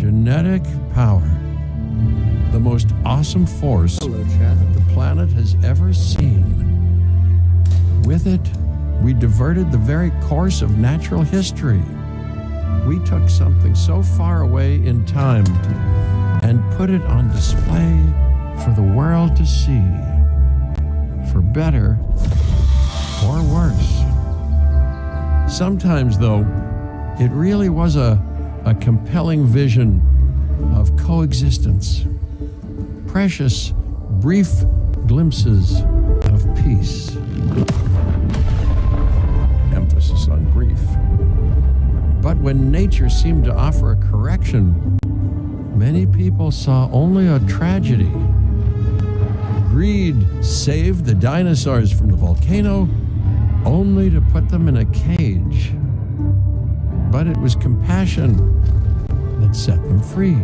Genetic power. The most awesome force that the planet has ever seen. With it, we diverted the very course of natural history. We took something so far away in time and put it on display for the world to see, for better or worse. Sometimes, though, it really was a compelling vision of coexistence, precious, brief glimpses of peace. Emphasis on brief. But when nature seemed to offer a correction, many people saw only a tragedy. Greed saved the dinosaurs from the volcano, only to put them in a cage. But it was compassion that set them free.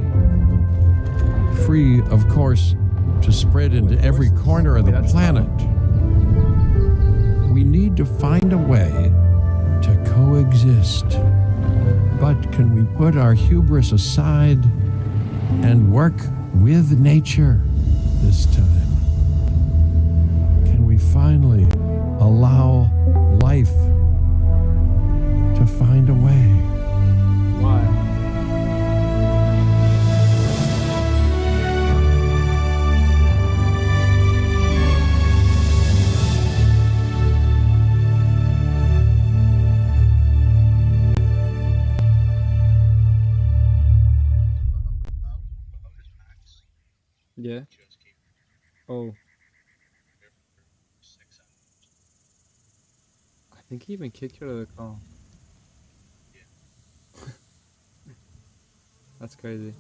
Free, of course, to spread into every corner of the planet. We need to find a way to coexist. But can we put our hubris aside and work with nature this time? Can we finally allow life to find a way? Why? Yeah. Oh. I think he even kicked you out of the call. That's crazy.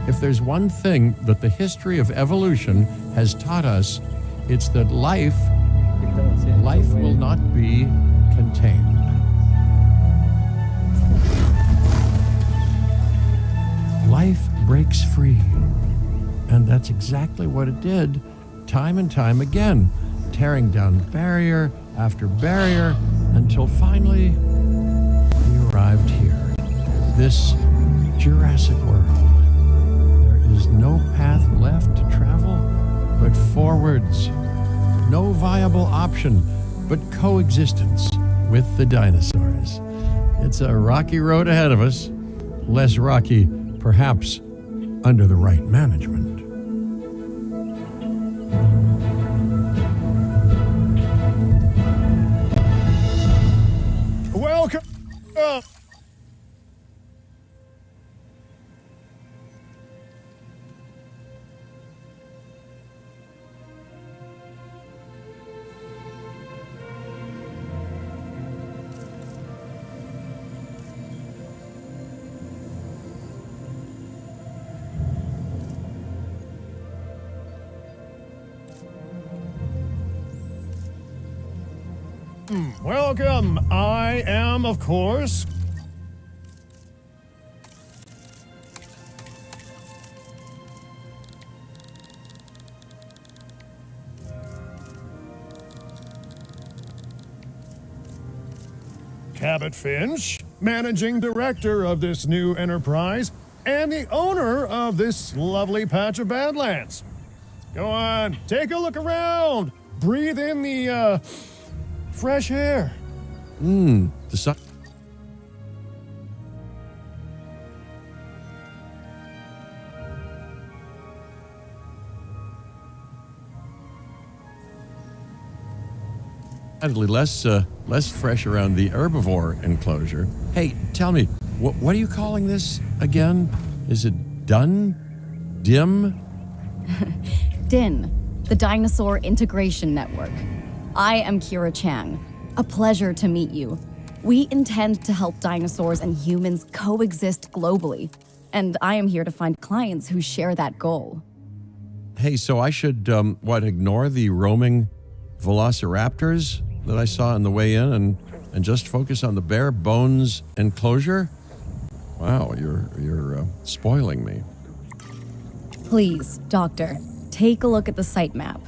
If there's one thing that the history of evolution has taught us, it's that life will not be contained. Life breaks free. And that's exactly what it did, time and time again, tearing down barrier after barrier, until finally we arrived here, this Jurassic world. There is no path left to travel but forwards. No viable option but coexistence with the dinosaurs. It's a rocky road ahead of us, less rocky, perhaps, under the right management. Welcome. Welcome. I am, of course, Cabot Finch, managing director of this new enterprise and the owner of this lovely patch of Badlands. Go on, take a look around. Breathe in the, fresh air. The sun. Less fresh around the herbivore enclosure. Hey, tell me, what are you calling this again? Is it done? Dim? DIN, the Dinosaur Integration Network. I am Kira Chang. A pleasure to meet you. We intend to help dinosaurs and humans coexist globally, and I am here to find clients who share that goal. Hey, so I should, ignore the roaming velociraptors that I saw on the way in and just focus on the bare bones enclosure? Wow, you're spoiling me. Please, Doctor, Take a look at the site map.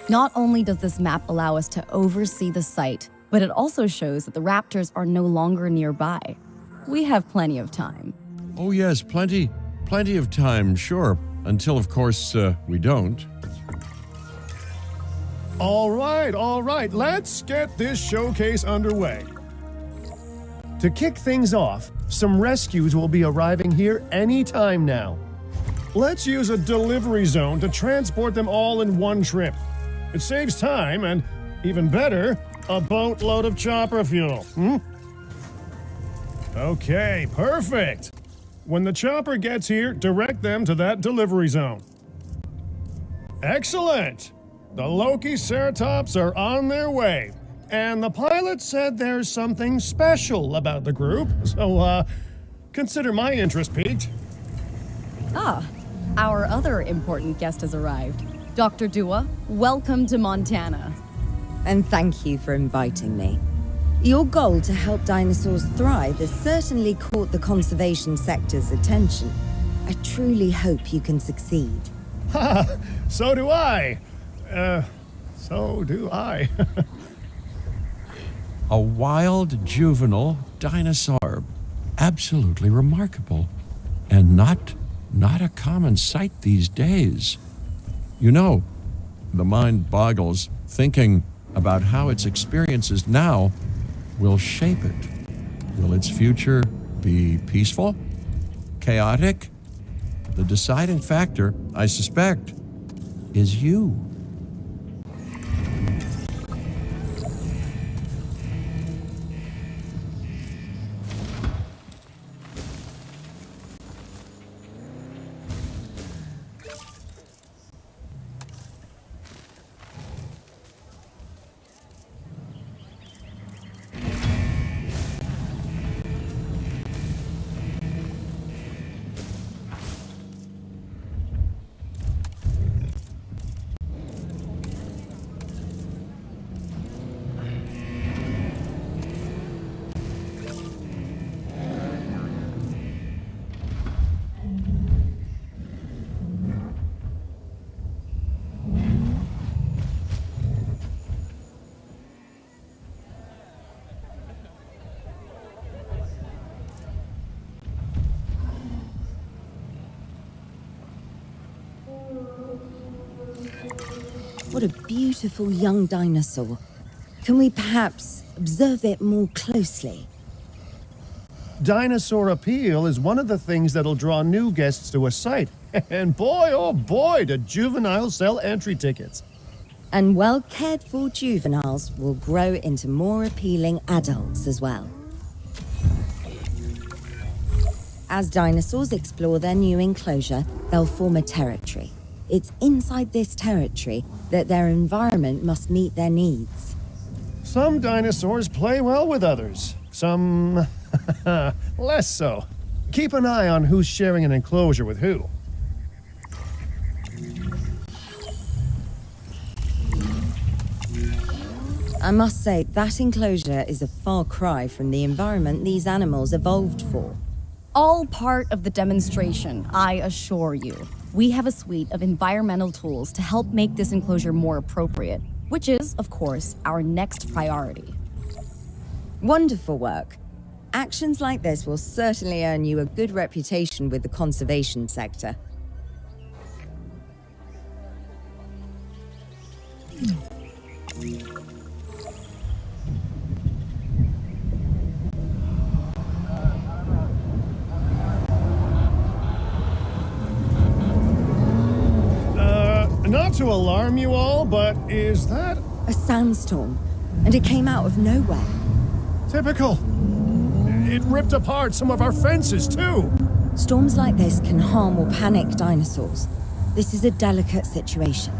Not only does this map allow us to oversee the site, but it also shows that the raptors are no longer nearby. We have plenty of time. Oh, yes, plenty of time, sure. Until, of course, we don't. All right, let's get this showcase underway. To kick things off, some rescues will be arriving here any time now. Let's use a delivery zone to transport them all in one trip. It saves time and, even better, a boatload of chopper fuel. Okay, perfect. When the chopper gets here, direct them to that delivery zone. Excellent. The Loki Ceratops are on their way, and the pilot said there's something special about the group, so consider my interest piqued. Ah, our other important guest has arrived. Dr. Dua, welcome to Montana. And thank you for inviting me. Your goal to help dinosaurs thrive has certainly caught the conservation sector's attention. I truly hope you can succeed. Ha! So do I. So do I. A wild juvenile dinosaur. Absolutely remarkable. And not a common sight these days. You know, the mind boggles thinking about how its experiences now will shape it. Will its future be peaceful? Chaotic? The deciding factor, I suspect, is you. What a beautiful young dinosaur. Can we perhaps observe it more closely? Dinosaur appeal is one of the things that'll draw new guests to a site. And boy, oh boy, do juveniles sell entry tickets. And well-cared-for juveniles will grow into more appealing adults as well. As dinosaurs explore their new enclosure, they'll form a territory. It's inside this territory that their environment must meet their needs. Some dinosaurs play well with others. Some less so. Keep an eye on who's sharing an enclosure with who. I must say, that enclosure is a far cry from the environment these animals evolved for. All part of the demonstration, I assure you. We have a suite of environmental tools to help make this enclosure more appropriate, which is, of course, our next priority. Wonderful work. Actions like this will certainly earn you a good reputation with the conservation sector. Not to alarm you all, but is that A sandstorm, and it came out of nowhere. typical? It ripped apart some of our fences, too. Storms like this can harm or panic dinosaurs. This is a delicate situation.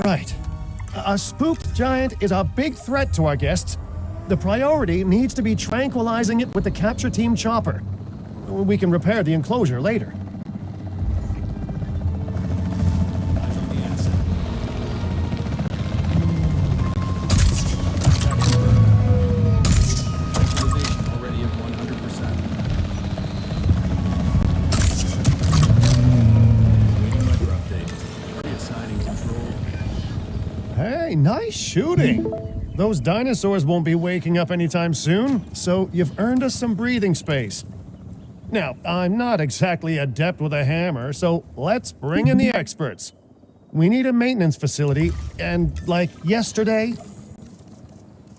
Right. A spooked giant is a big threat to our guests. The priority needs to be tranquilizing it with the capture team chopper. We can repair the enclosure later. Already at 100%. Waiting weather update. Reassigning control. Hey, nice shooting. Those dinosaurs won't be waking up anytime soon, so you've earned us some breathing space. Now, I'm not exactly adept with a hammer, so let's bring in the experts. We need a maintenance facility, and like yesterday,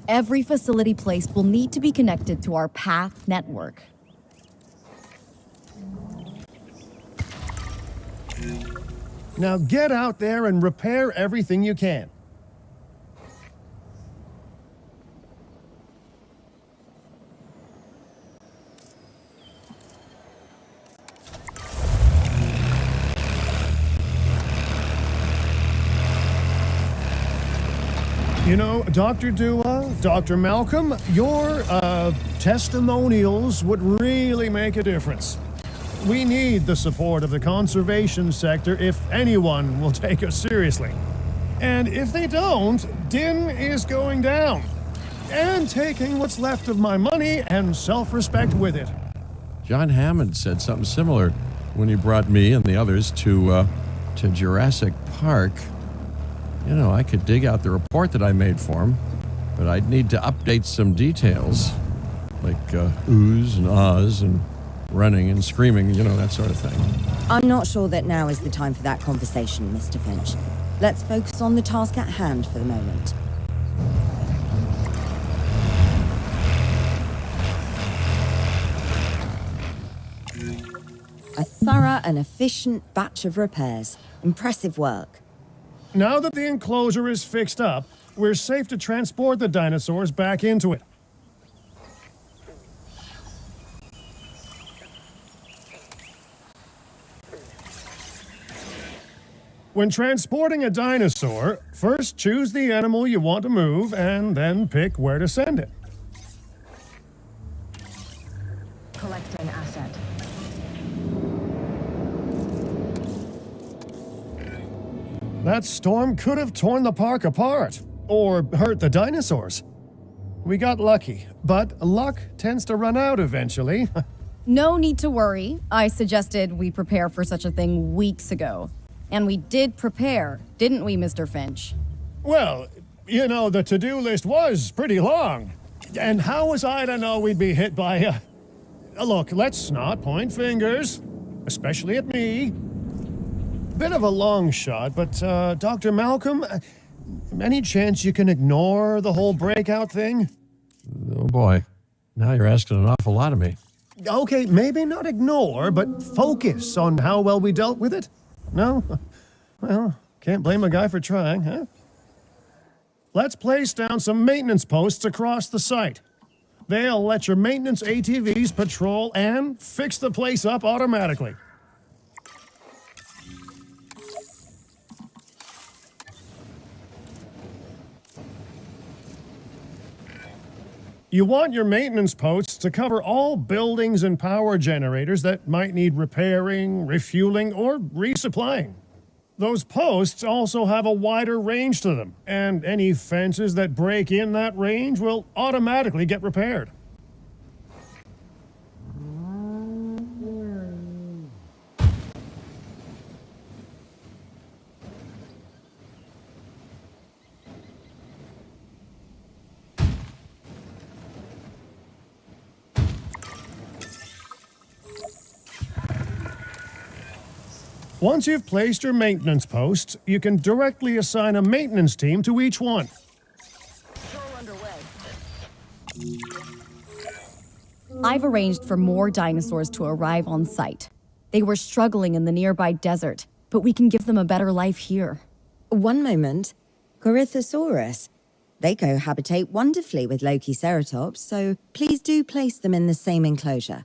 Every facility placed will need to be connected to our path network. now get out there and repair everything you can. You know, Dr. Dua, Dr. Malcolm, your testimonials would really make a difference. We need the support of the conservation sector if anyone will take us seriously. And if they don't, Din is going down. And taking what's left of my money and self-respect with it. John Hammond said something similar when he brought me and the others to Jurassic Park. You know, I could dig out the report that I made for him, but I'd need to update some details, like oohs and ahs and running and screaming, you know, that sort of thing. I'm not sure that now is the time for that conversation, Mr. Finch. Let's focus on the task at hand for the moment. A thorough and efficient batch of repairs. Impressive work. Now that the enclosure is fixed up, we're safe to transport the dinosaurs back into it. When transporting a dinosaur, first choose the animal you want to move and then pick where to send it. Collecting asset. That storm could have torn the park apart, or hurt the dinosaurs. We got lucky, but luck tends to run out eventually. No need to worry. I suggested we prepare for such a thing weeks ago. And we did prepare, didn't we, Mr. Finch? Well, you know, the to-do list was pretty long. And how was I to know we'd be hit by a... Look, let's not point fingers, especially at me. Bit of a long shot, but Dr. Malcolm, any chance you can ignore the whole breakout thing? Oh boy, now you're asking an awful lot of me. Okay, maybe not ignore, but focus on how well we dealt with it. No? Well, can't blame a guy for trying, huh? Let's place down some maintenance posts across the site. They'll let your maintenance ATVs patrol and fix the place up automatically. You want your maintenance posts to cover all buildings and power generators that might need repairing, refueling, or resupplying. Those posts also have a wider range to them, and any fences that break in that range will automatically get repaired. Once you've placed your maintenance posts, you can directly assign a maintenance team to each one. I've arranged for more dinosaurs to arrive on site. They were struggling in the nearby desert, but we can give them a better life here. One moment. Corythosaurus. They cohabitate wonderfully with Lokiceratops, so please do place them in the same enclosure.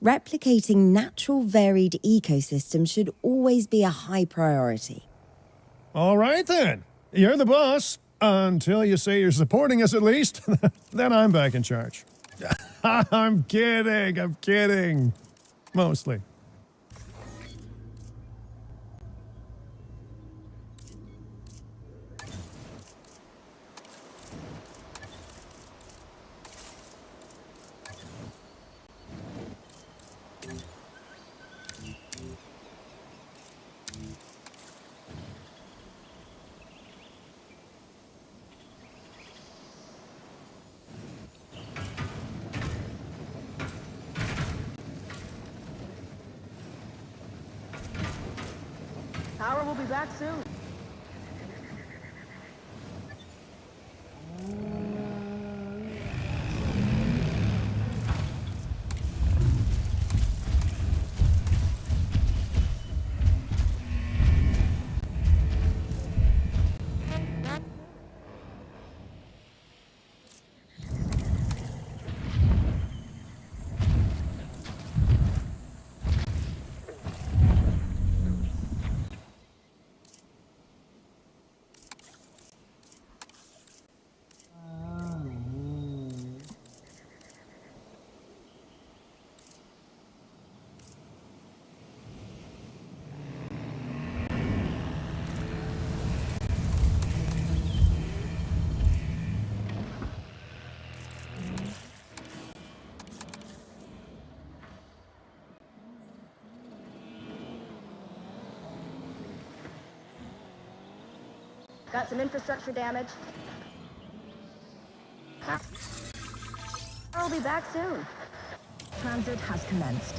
Replicating natural varied ecosystems should always be a high priority. All right then, you're the boss. Until you say you're supporting us at least, then I'm back in charge. I'm kidding. Mostly. Power will be back soon. Got some infrastructure damage. I'll be back soon. Transit has commenced.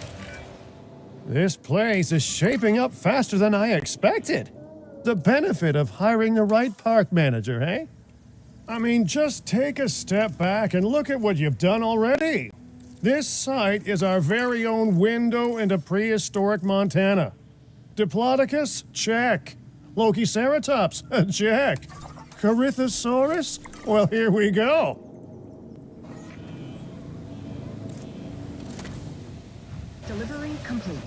This place is shaping up faster than I expected. The benefit of hiring the right park manager, eh? I mean, just take a step back and look at what you've done already. This site is our very own window into prehistoric Montana. Diplodocus? Check. Lokiceratops? Check. Corythosaurus? Well, here we go. Delivery complete.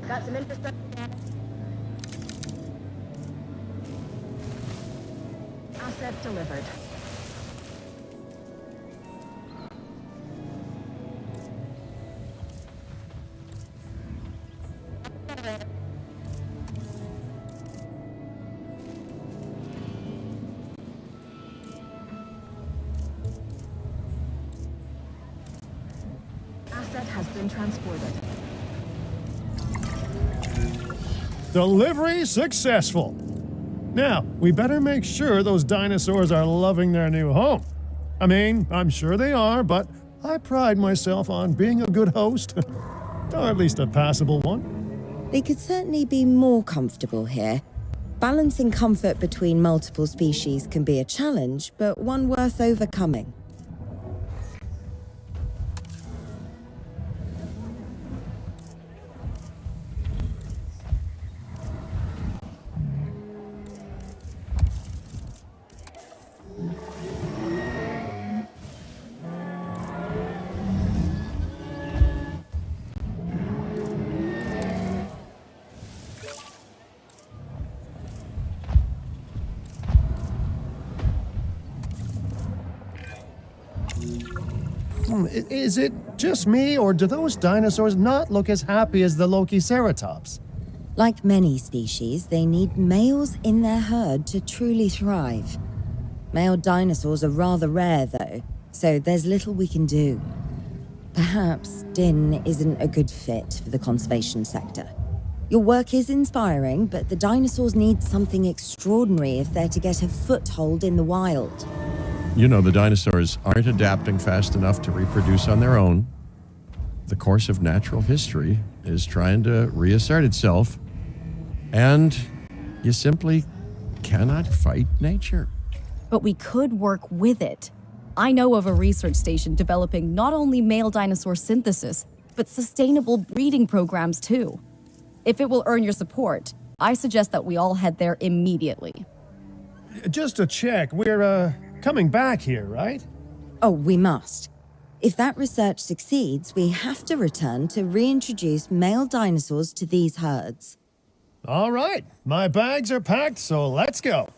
Got some infrastructure damage. Asset delivered. Asset has been transported. Delivery successful. Now, we better make sure those dinosaurs are loving their new home. I mean, I'm sure they are, but I pride myself on being a good host. Or at least a passable one. They could certainly be more comfortable here. Balancing comfort between multiple species can be a challenge, but one worth overcoming. Is it just me, or do those dinosaurs not look as happy as the Lokiceratops? Like many species, they need males in their herd to truly thrive. Male dinosaurs are rather rare, though, so there's little we can do. Perhaps Din isn't a good fit for the conservation sector. Your work is inspiring, but the dinosaurs need something extraordinary if they're to get a foothold in the wild. You know, the dinosaurs aren't adapting fast enough to reproduce on their own. The course of natural history is trying to reassert itself, and you simply cannot fight nature. But we could work with it. I know of a research station developing not only male dinosaur synthesis, but sustainable breeding programs too. If it will earn your support, I suggest that we all head there immediately. Just to check, we're, coming back here, right? Oh, we must. If that research succeeds, we have to return to reintroduce male dinosaurs to these herds. All right, my bags are packed, so let's go.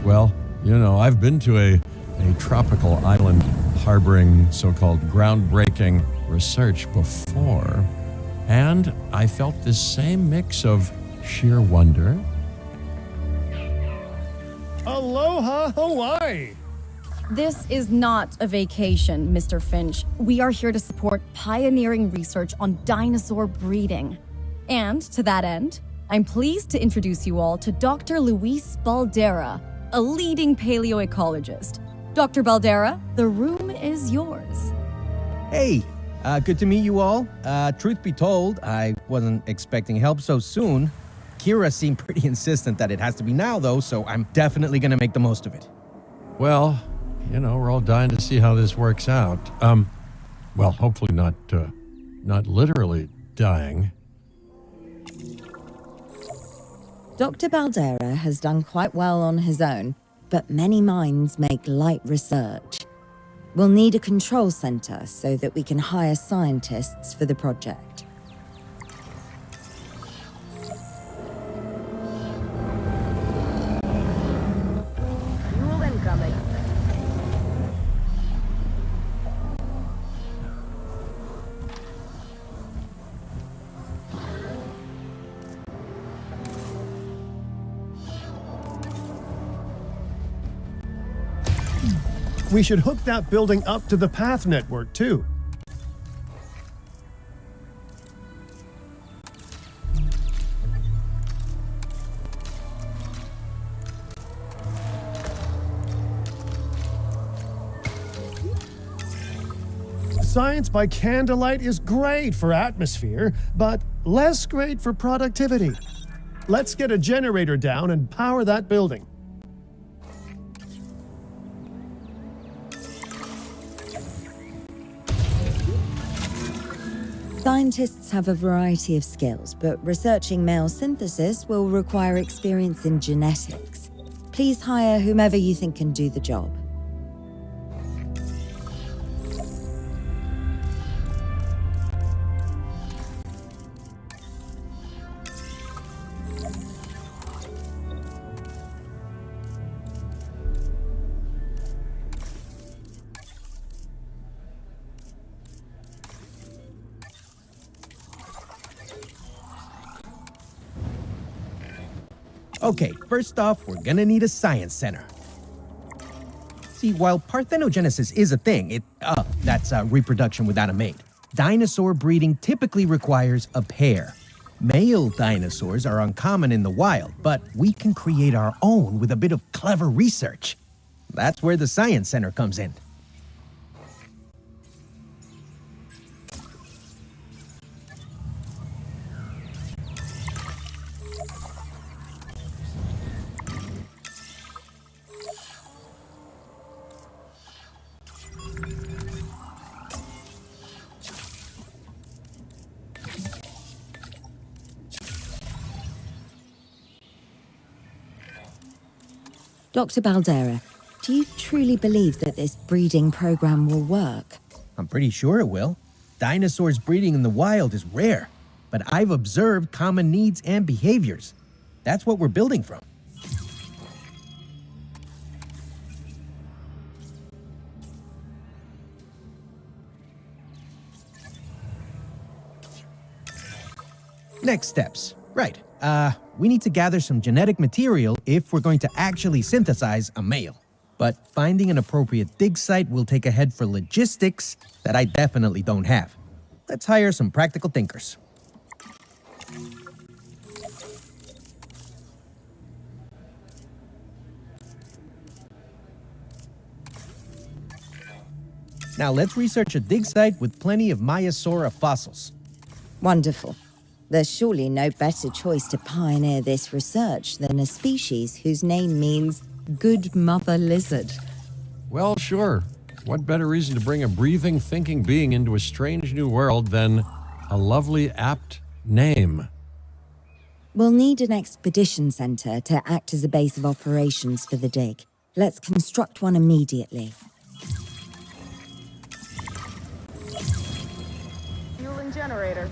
Well, I've been to a tropical island harboring so-called groundbreaking research before, and I felt this same mix of sheer wonder. Aloha, Hawaii! This is not a vacation, Mr. Finch. We are here to support pioneering research on dinosaur breeding. And to that end, I'm pleased to introduce you all to Dr. Luis Baldera, a leading paleoecologist. Dr. Baldera, the room is yours. Hey, good to meet you all. Truth be told, I wasn't expecting help so soon. Kira seemed pretty insistent that it has to be now, though, so I'm definitely gonna make the most of it. Well, we're all dying to see how this works out. Well, hopefully not literally dying. Dr. Baldera has done quite well on his own, but many minds make light research. We'll need a control center so that we can hire scientists for the project. Fuel incoming. We should hook that building up to the path network, too. Science by candlelight is great for atmosphere, but less great for productivity. Let's get a generator down and power that building. Scientists have a variety of skills, but researching male synthesis will require experience in genetics. Please hire whomever you think can do the job. Okay, first off, we're gonna need a science center. See, while parthenogenesis is a thing, that's reproduction without a mate. Dinosaur breeding typically requires a pair. Male dinosaurs are uncommon in the wild, but we can create our own with a bit of clever research. That's where the science center comes in. Dr. Baldera, do you truly believe that this breeding program will work? I'm pretty sure it will. Dinosaurs breeding in the wild is rare, but I've observed common needs and behaviors. That's what we're building from. Next steps. Right. We need to gather some genetic material if we're going to actually synthesize a male. But finding an appropriate dig site will take a head for logistics that I definitely don't have. Let's hire some practical thinkers. Now let's research a dig site with plenty of Maiasaura fossils. Wonderful. There's surely no better choice to pioneer this research than a species whose name means good mother lizard. Well, sure. What better reason to bring a breathing, thinking being into a strange new world than a lovely, apt name? We'll need an expedition center to act as a base of operations for the dig. Let's construct one immediately. Fueling generator.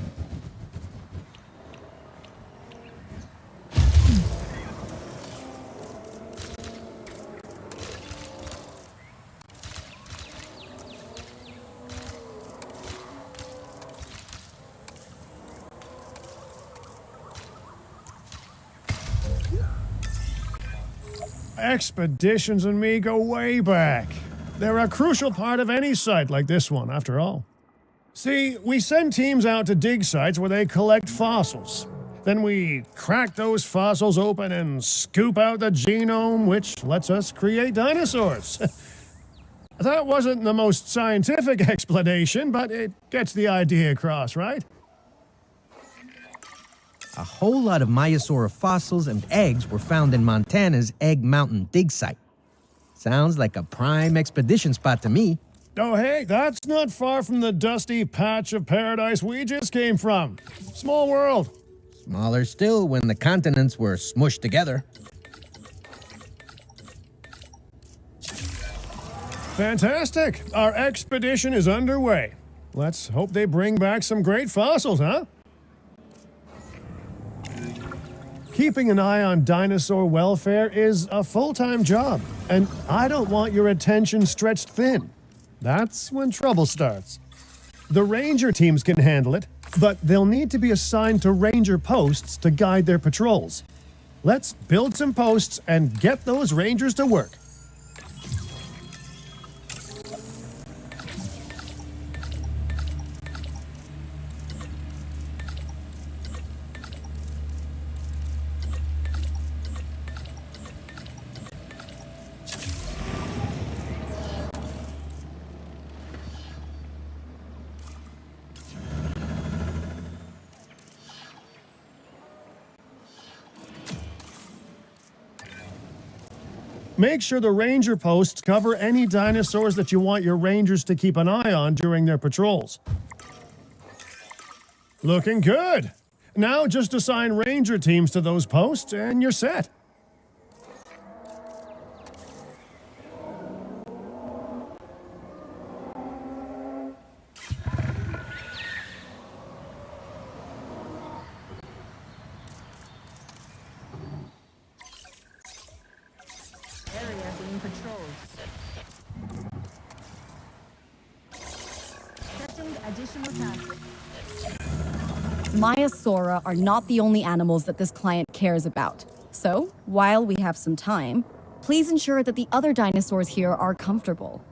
Expeditions and me go way back. They're a crucial part of any site like this one, after all. See, we send teams out to dig sites where they collect fossils. Then we crack those fossils open and scoop out the genome, which lets us create dinosaurs. That wasn't the most scientific explanation, but it gets the idea across, right? A whole lot of Maiasaura fossils and eggs were found in Montana's Egg Mountain dig site. Sounds like a prime expedition spot to me. Oh, hey, that's not far from the dusty patch of paradise we just came from. Small world. Smaller still when the continents were smushed together. Fantastic. Our expedition is underway. Let's hope they bring back some great fossils, huh? Keeping an eye on dinosaur welfare is a full-time job, and I don't want your attention stretched thin. That's when trouble starts. The ranger teams can handle it, but they'll need to be assigned to ranger posts to guide their patrols. Let's build some posts and get those rangers to work. Make sure the ranger posts cover any dinosaurs that you want your rangers to keep an eye on during their patrols. Looking good. Now just assign ranger teams to those posts and you're set. Area being patrolled. Setting additional tasks. Maiasaura are not the only animals that this client cares about. So, while we have some time, please ensure that the other dinosaurs here are comfortable.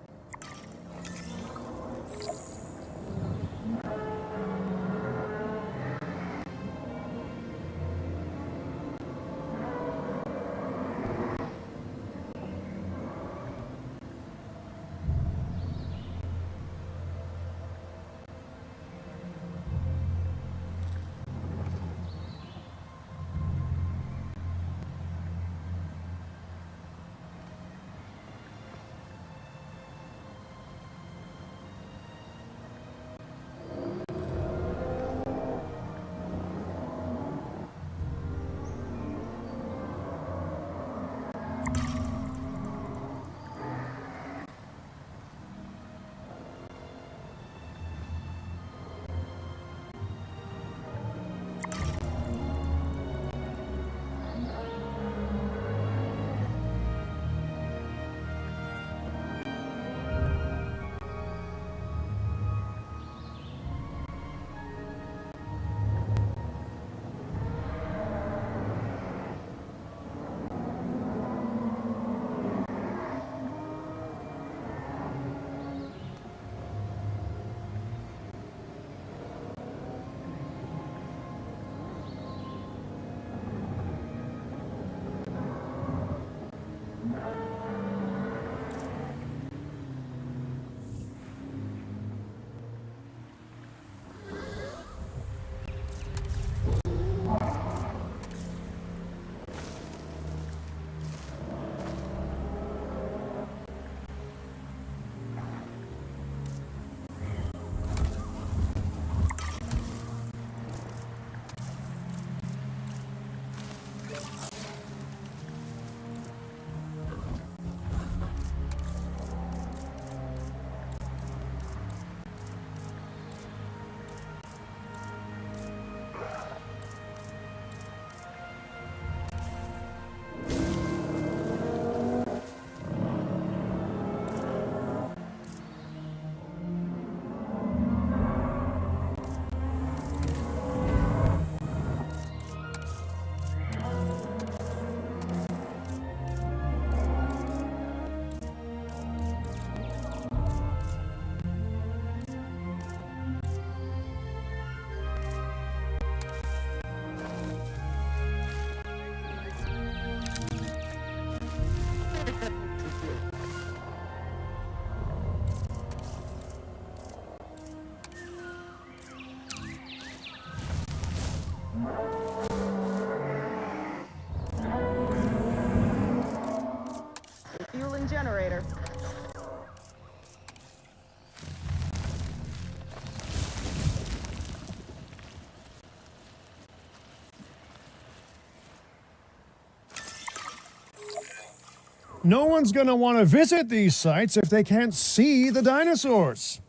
No one's going to want to visit these sites if they can't see the dinosaurs.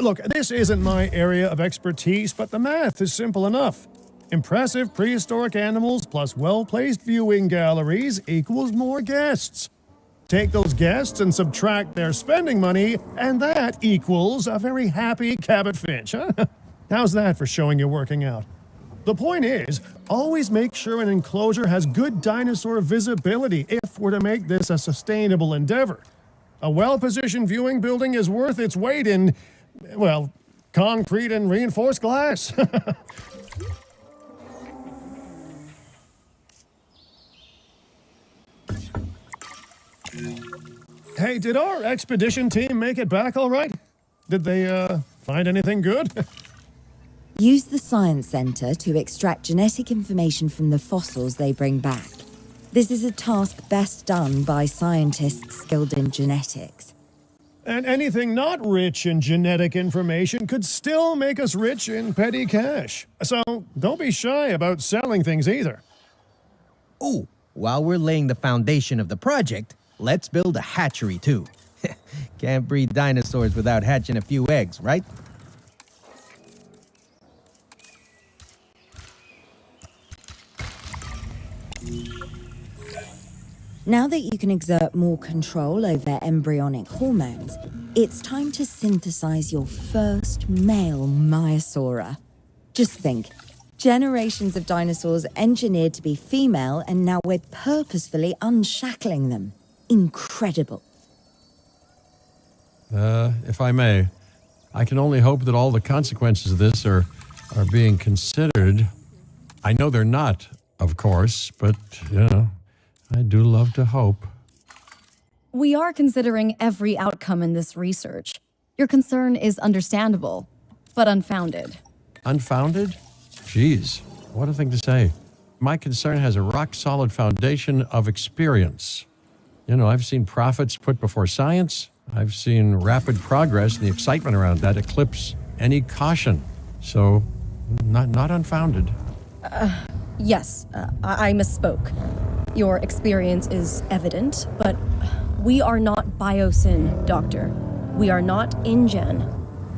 Look, this isn't my area of expertise, but the math is simple enough. Impressive prehistoric animals plus well-placed viewing galleries equals more guests. Take those guests and subtract their spending money, and that equals a very happy Cabot Finch, huh? How's that for showing you're working out? The point is, always make sure an enclosure has good dinosaur visibility if we're to make this a sustainable endeavor. A well-positioned viewing building is worth its weight in, well, concrete and reinforced glass. Hey, did our expedition team make it back all right? Did they, find anything good? Use the Science Center to extract genetic information from the fossils they bring back. This is a task best done by scientists skilled in genetics. And anything not rich in genetic information could still make us rich in petty cash. So don't be shy about selling things either. Ooh, while we're laying the foundation of the project, let's build a hatchery too. Can't breed dinosaurs without hatching a few eggs, right? Now that you can exert more control over embryonic hormones, it's time to synthesize your first male Maiasaura. Just think, generations of dinosaurs engineered to be female, and now we're purposefully unshackling them. Incredible. If I may, I can only hope that all the consequences of this are being considered. I know they're not, of course, but, I do love to hope. We are considering every outcome in this research. Your concern is understandable, but unfounded. Unfounded? Geez, what a thing to say. My concern has a rock-solid foundation of experience. I've seen profits put before science. I've seen rapid progress, and the excitement around that eclipse any caution. So, not unfounded. Yes, I misspoke. Your experience is evident, but we are not Biosyn, Doctor. We are not InGen.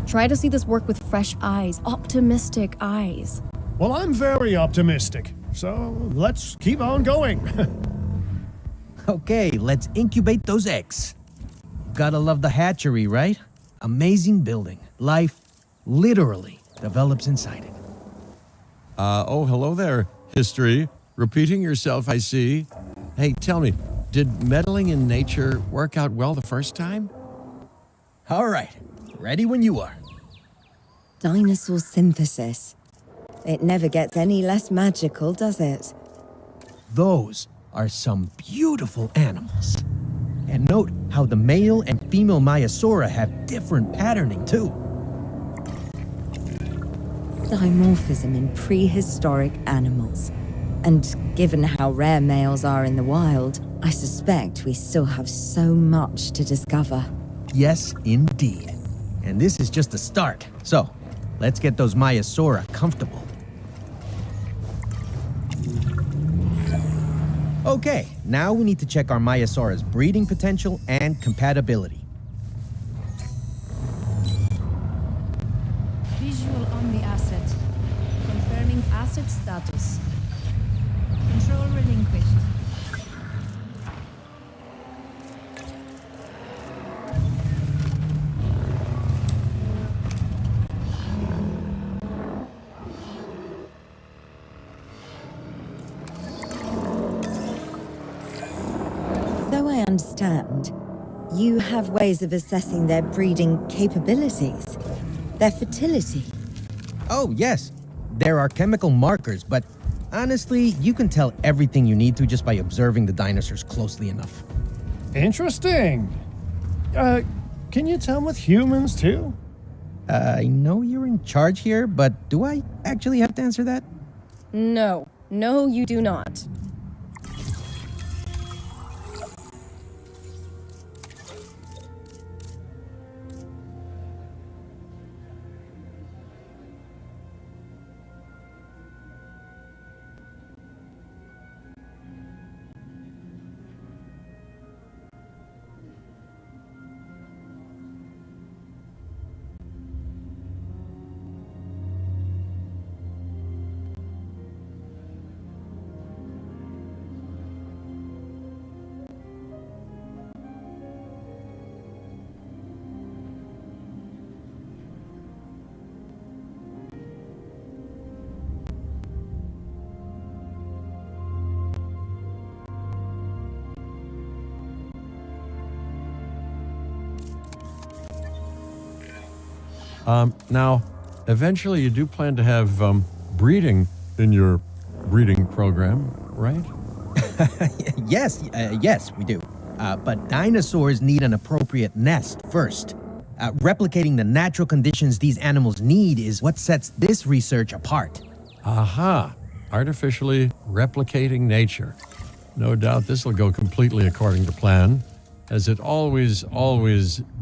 Try to see this work with fresh eyes, optimistic eyes. Well, I'm very optimistic, so let's keep on going. Okay, let's incubate those eggs. Gotta love the hatchery, right? Amazing building. Life literally develops inside it. Hello there, history. Repeating yourself, I see. Hey, tell me, did meddling in nature work out well the first time? All right, ready when you are. Dinosaur synthesis. It never gets any less magical, does it? Those are some beautiful animals. And note how the male and female Maiasaura have different patterning too. Dimorphism in prehistoric animals. And given how rare males are in the wild, I suspect we still have so much to discover. Yes, indeed. And this is just the start. So, let's get those Maiasaura comfortable. Okay, now we need to check our Maiasaura's breeding potential and compatibility. Visual on the asset. Confirming asset status. Control relinquished. Though I understand, you have ways of assessing their breeding capabilities, their fertility. Oh, yes. There are chemical markers, but honestly, you can tell everything you need to just by observing the dinosaurs closely enough. Interesting. Can you tell with humans too? I know you're in charge here, but do I actually have to answer that? No, you do not. Now, eventually you do plan to have breeding in your breeding program, right? Yes, we do. But dinosaurs need an appropriate nest first. Replicating the natural conditions these animals need is what sets this research apart. Aha! Artificially replicating nature. No doubt this will go completely according to plan, as it always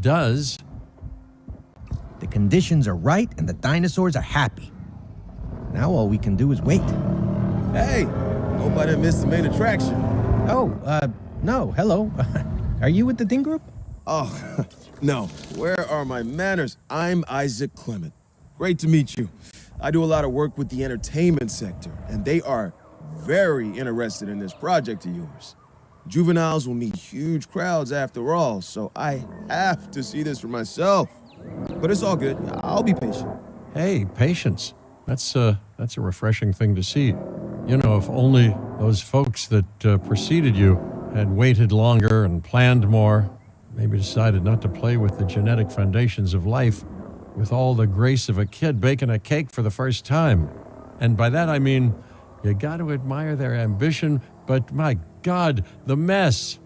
does. The conditions are right and the dinosaurs are happy. Now all we can do is wait. Hey, hope I didn't miss the main attraction. No, hello. Are you with the Ding Group? Oh, no. Where are my manners? I'm Isaac Clement. Great to meet you. I do a lot of work with the entertainment sector, and they are very interested in this project of yours. Juveniles will meet huge crowds after all, so I have to see this for myself. But it's all good. I'll be patient. Hey, patience. That's a refreshing thing to see. You know, if only those folks that preceded you had waited longer and planned more, maybe decided not to play with the genetic foundations of life with all the grace of a kid baking a cake for the first time. And by that I mean, you got to admire their ambition, but my God, the mess.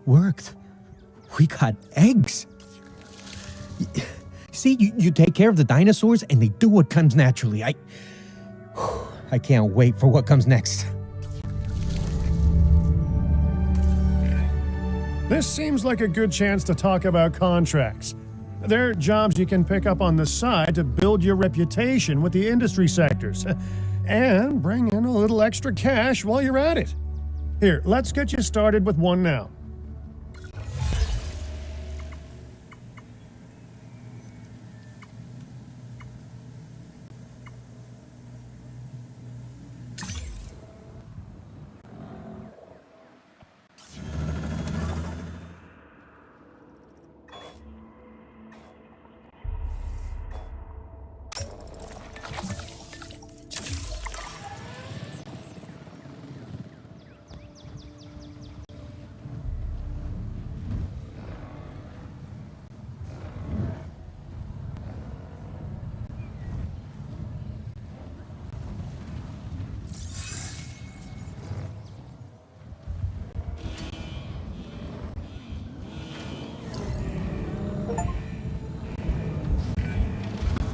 Worked. We got eggs. See, you take care of the dinosaurs and they do what comes naturally. I can't wait for what comes next. This seems like a good chance to talk about contracts. They're jobs you can pick up on the side to build your reputation with the industry sectors and bring in a little extra cash while you're at it. Here, let's get you started with one now.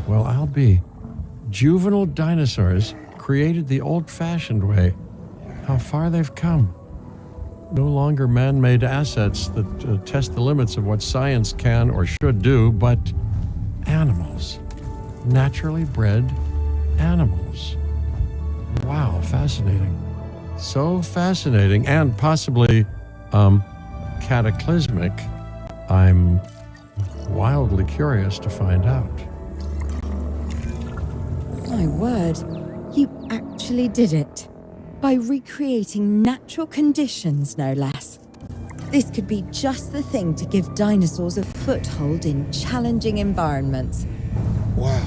Well, I'll be juvenile dinosaurs created the old-fashioned way. How far they've come. No longer man-made assets that test the limits of what science can or should do, but animals. Naturally bred animals. Wow, fascinating. So fascinating and possibly cataclysmic. I'm wildly curious to find out. My word, you actually did it. By recreating natural conditions, no less. This could be just the thing to give dinosaurs a foothold in challenging environments. Wow.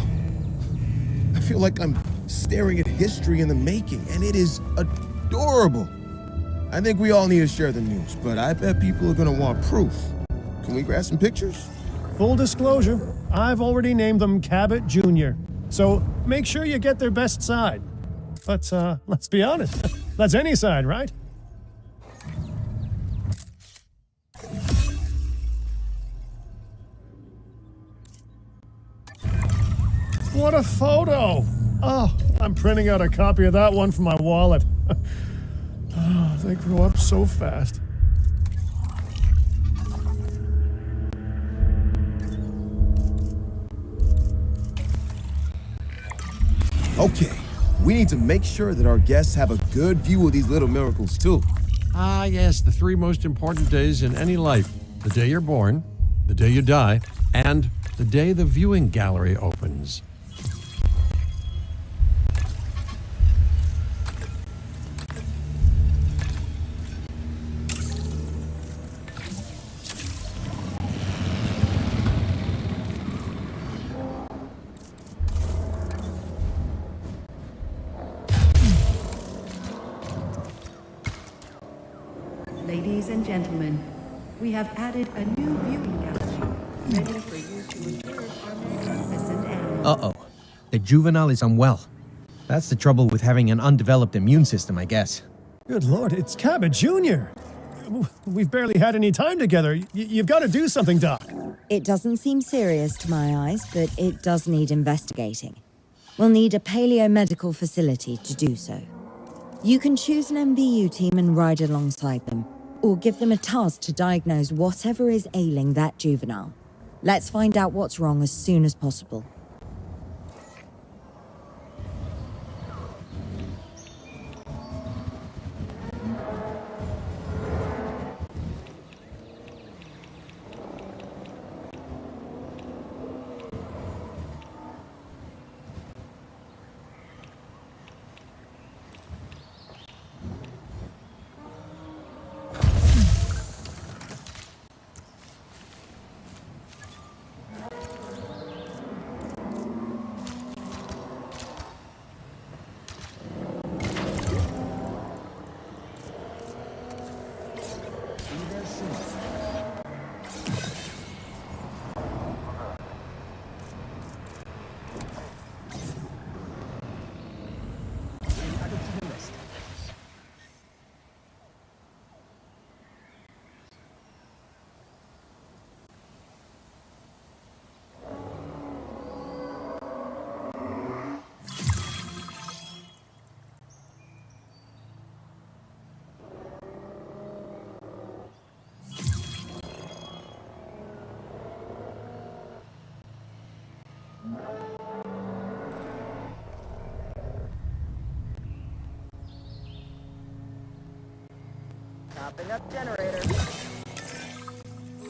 I feel like I'm staring at history in the making, and it is adorable. I think we all need to share the news, but I bet people are gonna want proof. Can we grab some pictures? Full disclosure, I've already named them Cabot Jr., so make sure you get their best side. But let's be honest, that's any side, right? What a photo! Oh, I'm printing out a copy of that one for my wallet. Oh, they grow up so fast. Okay, we need to make sure that our guests have a good view of these little miracles, too. Ah, yes, the three most important days in any life. The day you're born, the day you die, and the day the viewing gallery opens. Ladies and gentlemen, we have added a new viewing gallery, ready for you to observe our magnificent animals. Uh-oh. The juvenile is unwell. That's the trouble with having an undeveloped immune system, I guess. Good Lord, it's Cabot Jr. We've barely had any time together. You've got to do something, Doc. It doesn't seem serious to my eyes, but it does need investigating. We'll need a paleomedical facility to do so. You can choose an MVU team and ride alongside them, or give them a task to diagnose whatever is ailing that juvenile. Let's find out what's wrong as soon as possible.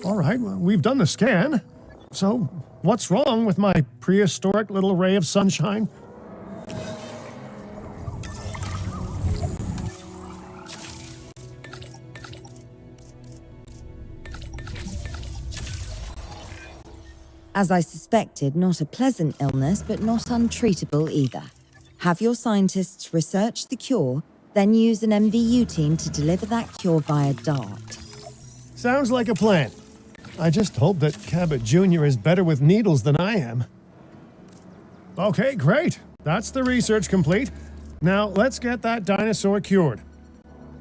All right, well, we've done the scan. So, what's wrong with my prehistoric little ray of sunshine? As I suspected, not a pleasant illness, but not untreatable either. Have your scientists research the cure, then use an MVU team to deliver that cure via DART. Sounds like a plan. I just hope that Cabot Jr. is better with needles than I am. Okay, great. That's the research complete. Now, let's get that dinosaur cured.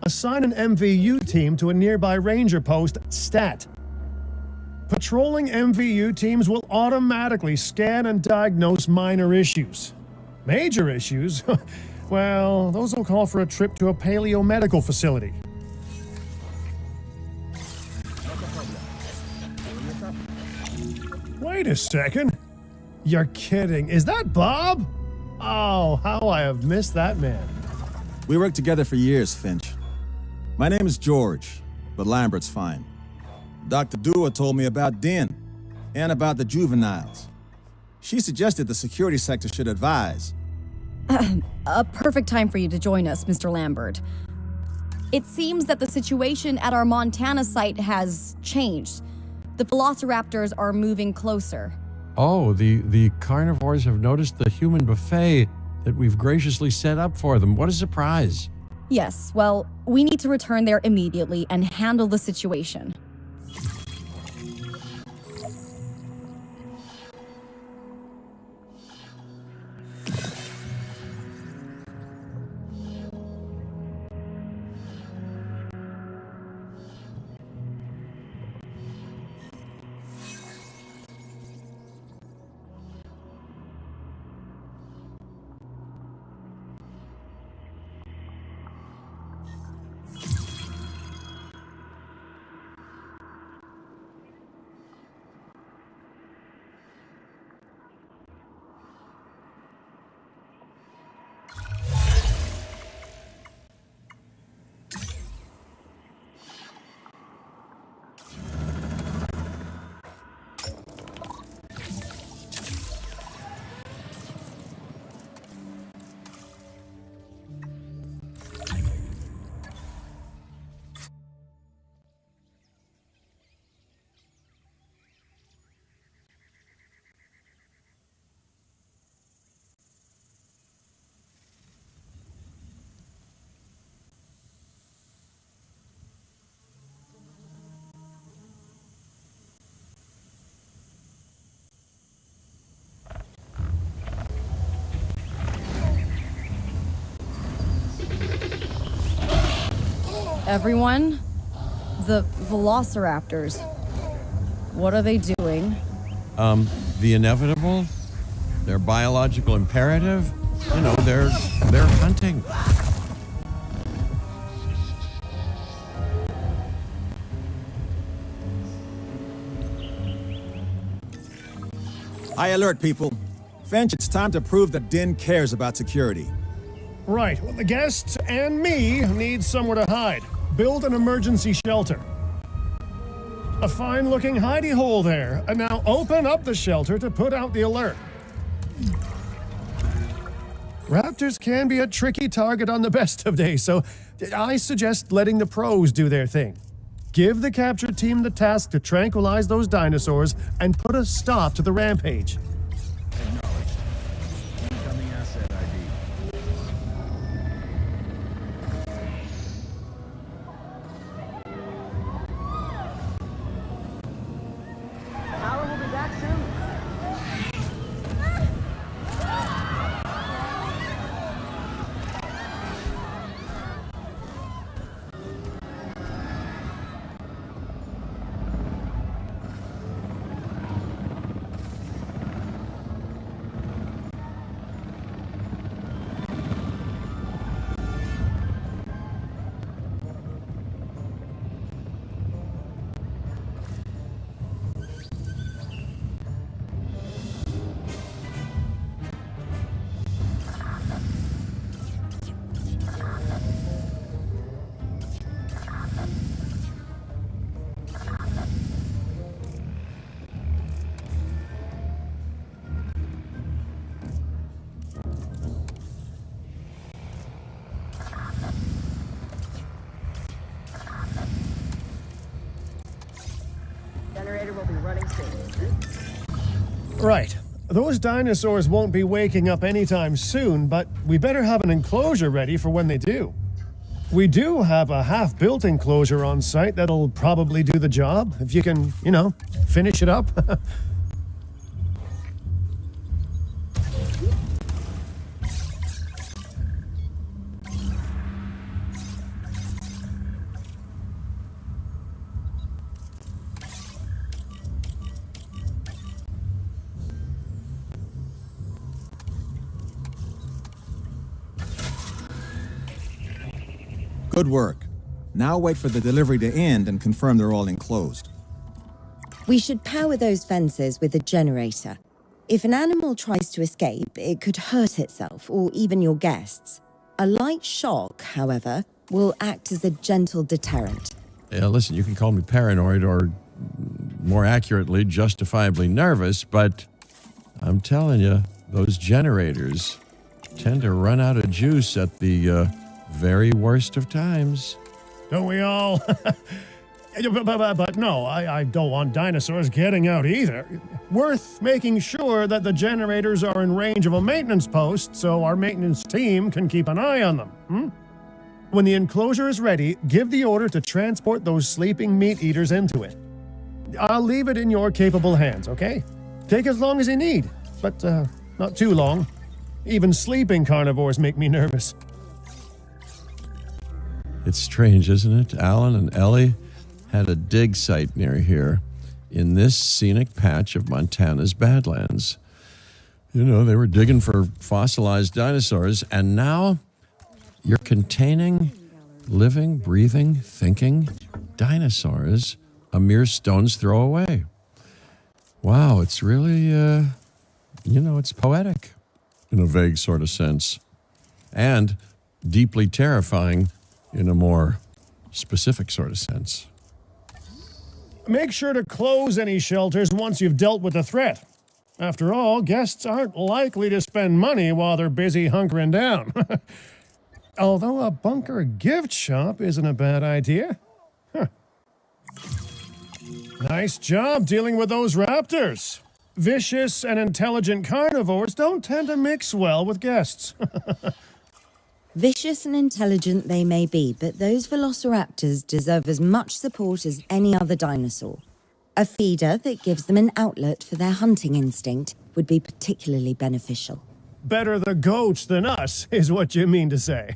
Assign an MVU team to a nearby ranger post, STAT. Patrolling MVU teams will automatically scan and diagnose minor issues. Major issues? Well, those will call for a trip to a paleomedical facility. Wait a second. You're kidding. Is that Bob? Oh, how I have missed that man. We worked together for years, Finch. My name is George, but Lambert's fine. Dr. Dua told me about Din and about the juveniles. She suggested the security sector should advise. A perfect time for you to join us, Mr. Lambert. It seems that the situation at our Montana site has changed. The velociraptors are moving closer. Oh, the carnivores have noticed the human buffet that we've graciously set up for them. What a surprise. Yes, well, we need to return there immediately and handle the situation. Everyone, the velociraptors, what are they doing? The inevitable, their biological imperative, you know, they're hunting. High alert, people. Finch, it's time to prove that Din cares about security. Right, well, the guests and me need somewhere to hide. Build an emergency shelter. A fine-looking hidey hole there. And now open up the shelter to put out the alert. Raptors can be a tricky target on the best of days, so I suggest letting the pros do their thing. Give the capture team the task to tranquilize those dinosaurs and put a stop to the rampage. Acknowledged. Incoming asset ID. Alan will be back soon. Generator will be running soon. Right. Those dinosaurs won't be waking up anytime soon, but we better have an enclosure ready for when they do. We do have a half-built enclosure on site that'll probably do the job, if you can, you know, finish it up. Good work. Now wait for the delivery to end and confirm they're all enclosed. We should power those fences with a generator. If an animal tries to escape, it could hurt itself or even your guests. A light shock, however, will act as a gentle deterrent. Yeah, listen, you can call me paranoid or, more accurately, justifiably nervous, but I'm telling you, those generators tend to run out of juice at the very worst of times. Don't we all? But no, I don't want dinosaurs getting out either. Worth making sure that the generators are in range of a maintenance post so our maintenance team can keep an eye on them. When the enclosure is ready, give the order to transport those sleeping meat eaters into it. I'll leave it in your capable hands, okay? Take as long as you need, but not too long. Even sleeping carnivores make me nervous. It's strange, isn't it? Alan and Ellie had a dig site near here in this scenic patch of Montana's Badlands. You know, they were digging for fossilized dinosaurs, and now you're containing living, breathing, thinking dinosaurs a mere stone's throw away. Wow, it's really, it's poetic in a vague sort of sense, and deeply terrifying in a more specific sort of sense. Make sure to close any shelters once you've dealt with the threat. After all, guests aren't likely to spend money while they're busy hunkering down. Although a bunker gift shop isn't a bad idea. Huh. Nice job dealing with those raptors. Vicious and intelligent carnivores don't tend to mix well with guests. Vicious and intelligent they may be, but those velociraptors deserve as much support as any other dinosaur. A feeder that gives them an outlet for their hunting instinct would be particularly beneficial. Better the goats than us, is what you mean to say.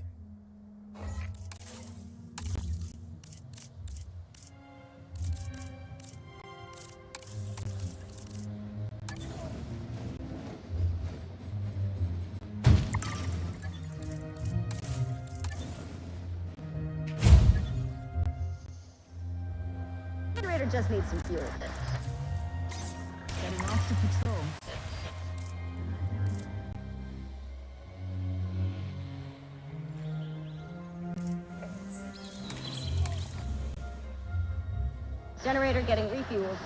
Just needs some fuel. Getting off to patrol. Generator getting refueled.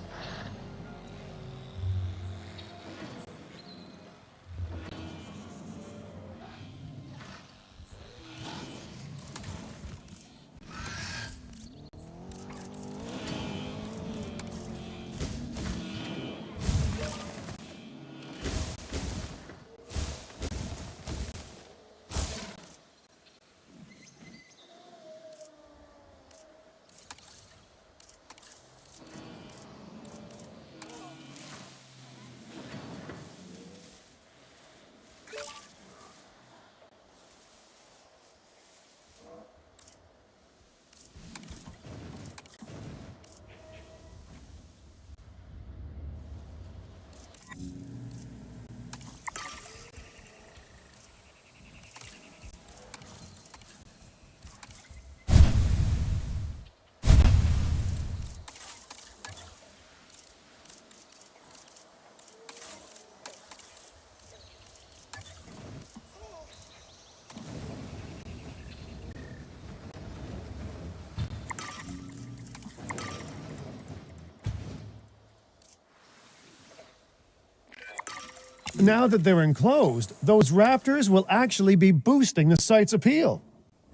Now that they're enclosed, those raptors will actually be boosting the site's appeal.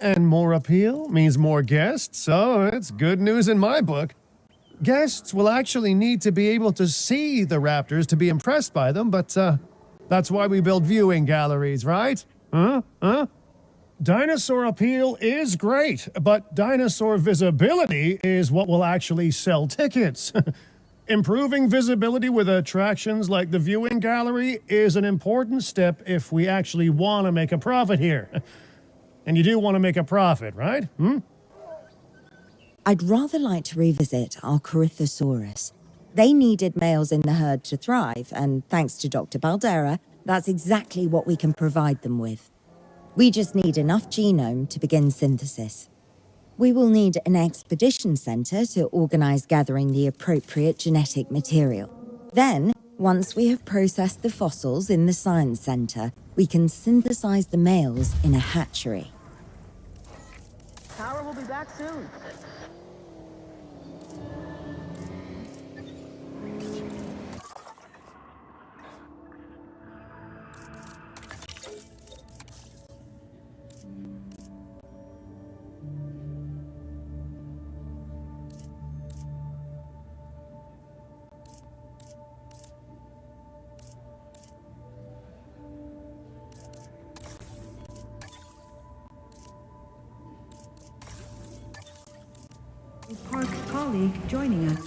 And more appeal means more guests, so it's good news in my book. Guests will actually need to be able to see the raptors to be impressed by them, but that's why we build viewing galleries, right? Huh? Dinosaur appeal is great, but dinosaur visibility is what will actually sell tickets. Improving visibility with attractions like the viewing gallery is an important step if we actually want to make a profit here. And you do want to make a profit, right? I'd rather like to revisit our Corythosaurus. They needed males in the herd to thrive, and thanks to Dr. Baldera, that's exactly what we can provide them with. We just need enough genome to begin synthesis. We will need an expedition center to organize gathering the appropriate genetic material. Then, once we have processed the fossils in the science center, we can synthesize the males in a hatchery. Power will be back soon. A Park colleague joining us.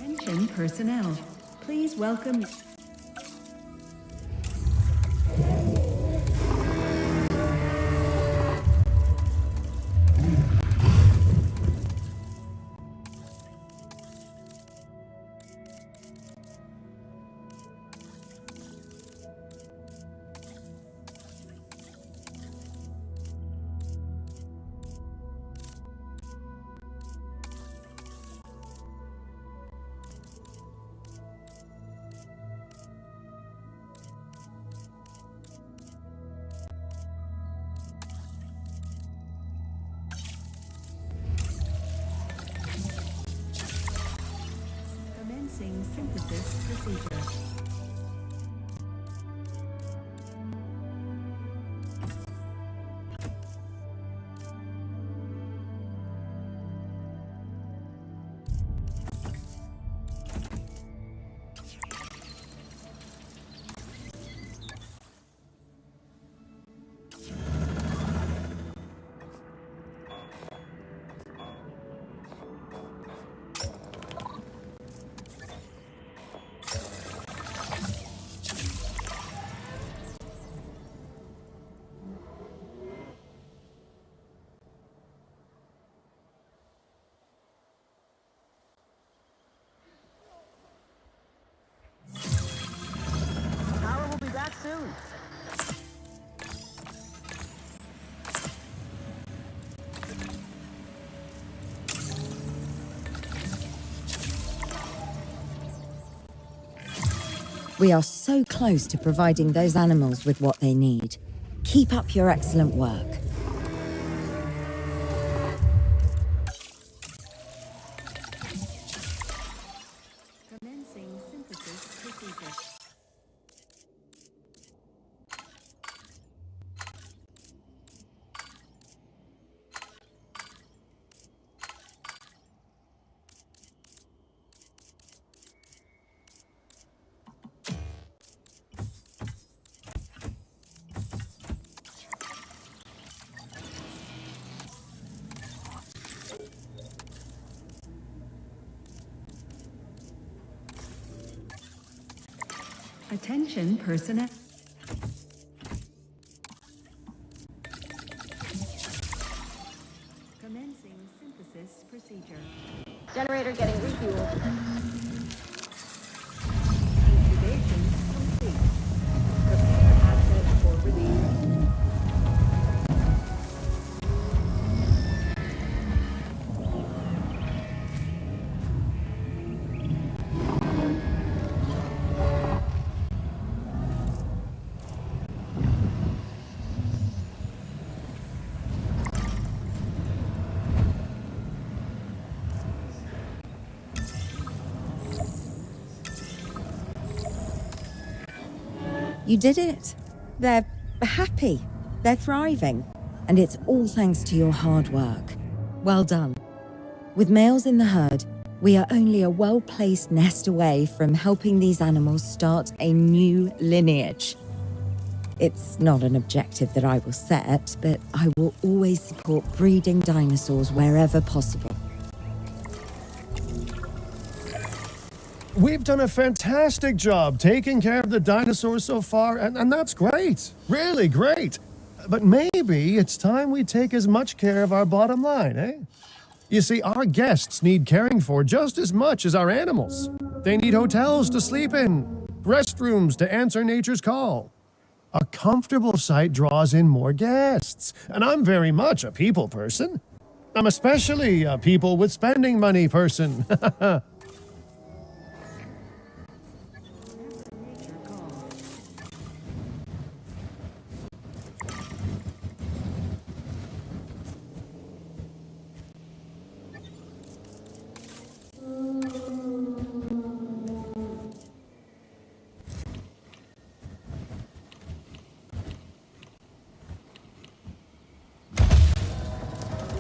Attention personnel, please welcome. Commencing synthesis procedure. Power will be back soon. We are so close to providing those animals with what they need. Keep up your excellent work. Commencing synthesis procedure. Attention personnel. Commencing synthesis procedure. Generator getting refueled. Incubation complete. Prepare asset for release. You did it. They're happy. They're thriving. And it's all thanks to your hard work. Well done. With males in the herd, we are only a well-placed nest away from helping these animals start a new lineage. It's not an objective that I will set, but I will always support breeding dinosaurs wherever possible. We've done a fantastic job taking care of the dinosaurs so far, and that's great. Really great. But maybe it's time we take as much care of our bottom line, eh? You see, our guests need caring for just as much as our animals. They need hotels to sleep in, restrooms to answer nature's call. A comfortable site draws in more guests, and I'm very much a people person. I'm especially a people with spending money person.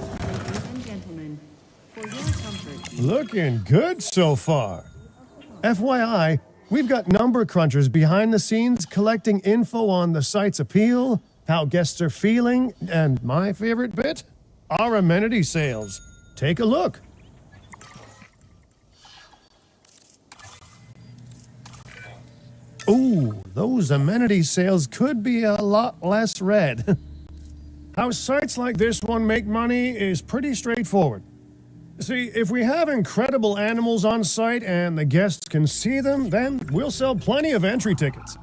Ladies and gentlemen, for your comfort, Looking good so far. FYI, we've got number crunchers behind the scenes collecting info on the site's appeal, how guests are feeling, and my favorite bit, our amenity sales. Take a look. Ooh, those amenity sales could be a lot less red. How sites like this one make money is pretty straightforward. See, if we have incredible animals on site and the guests can see them, then we'll sell plenty of entry tickets.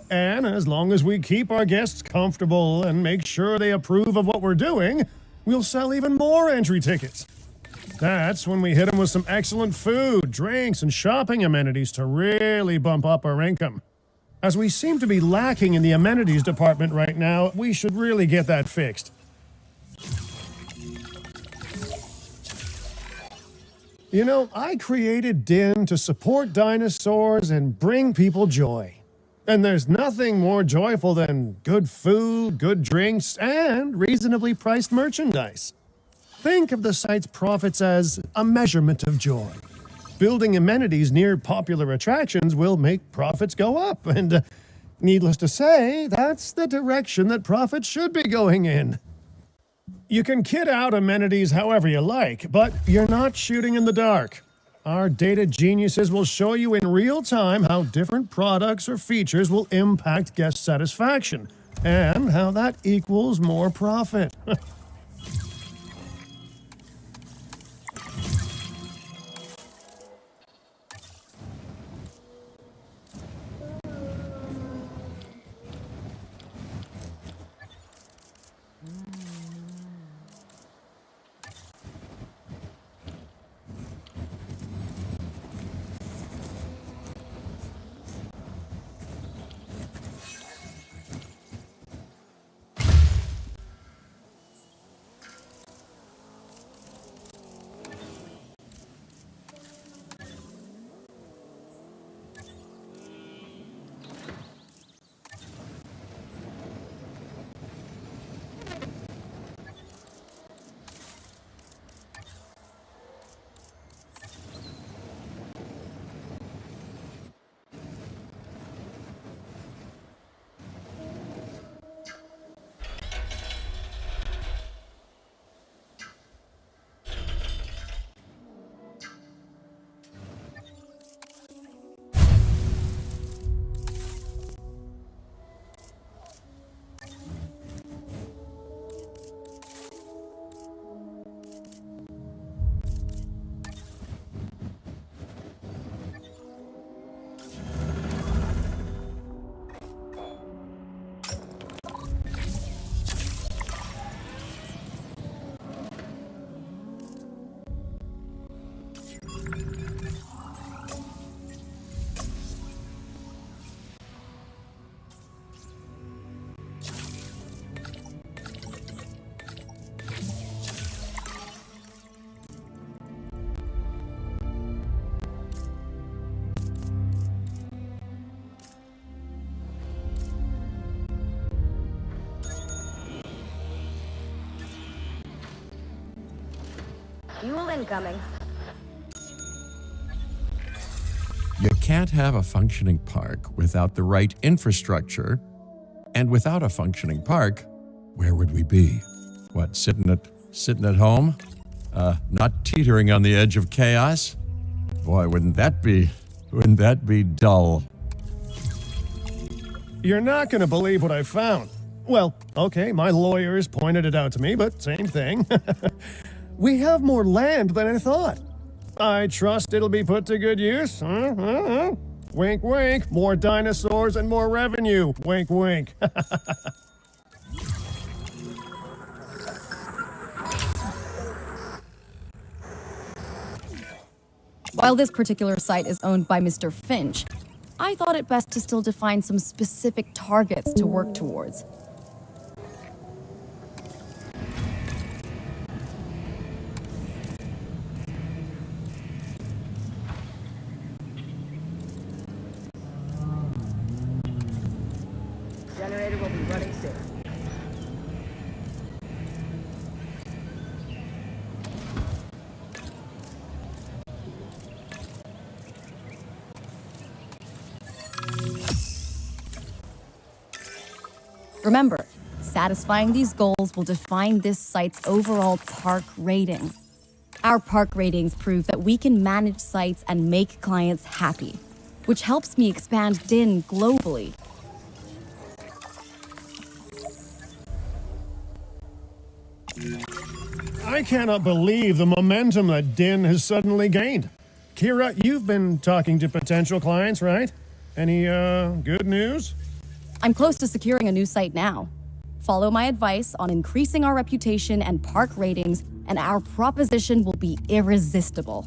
And as long as we keep our guests comfortable and make sure they approve of what we're doing, we'll sell even more entry tickets. That's when we hit them with some excellent food, drinks, and shopping amenities to really bump up our income. As we seem to be lacking in the amenities department right now, we should really get that fixed. You know, I created Din to support dinosaurs and bring people joy. And there's nothing more joyful than good food, good drinks, and reasonably priced merchandise. Think of the site's profits as a measurement of joy. Building amenities near popular attractions will make profits go up, and needless to say, that's the direction that profits should be going in. You can kit out amenities however you like, but you're not shooting in the dark. Our data geniuses will show you in real time how different products or features will impact guest satisfaction, and how that equals more profit. Fuel incoming. You can't have a functioning park without the right infrastructure. And without a functioning park, where would we be? What, sitting at home? Not teetering on the edge of chaos? Boy, wouldn't that be dull? You're not going to believe what I found. Well, okay, my lawyers pointed it out to me, but same thing. We have more land than I thought. I trust it'll be put to good use. Wink, wink. More dinosaurs and more revenue. Wink, wink. While this particular site is owned by Mr. Finch, I thought it best to still define some specific targets to work towards. Generator will be running soon. Remember, satisfying these goals will define this site's overall park rating. Our park ratings prove that we can manage sites and make clients happy, which helps me expand DIN globally. I cannot believe the momentum that DIN has suddenly gained. Kira, you've been talking to potential clients, right? Any, good news? I'm close to securing a new site now. Follow my advice on increasing our reputation and park ratings, and our proposition will be irresistible.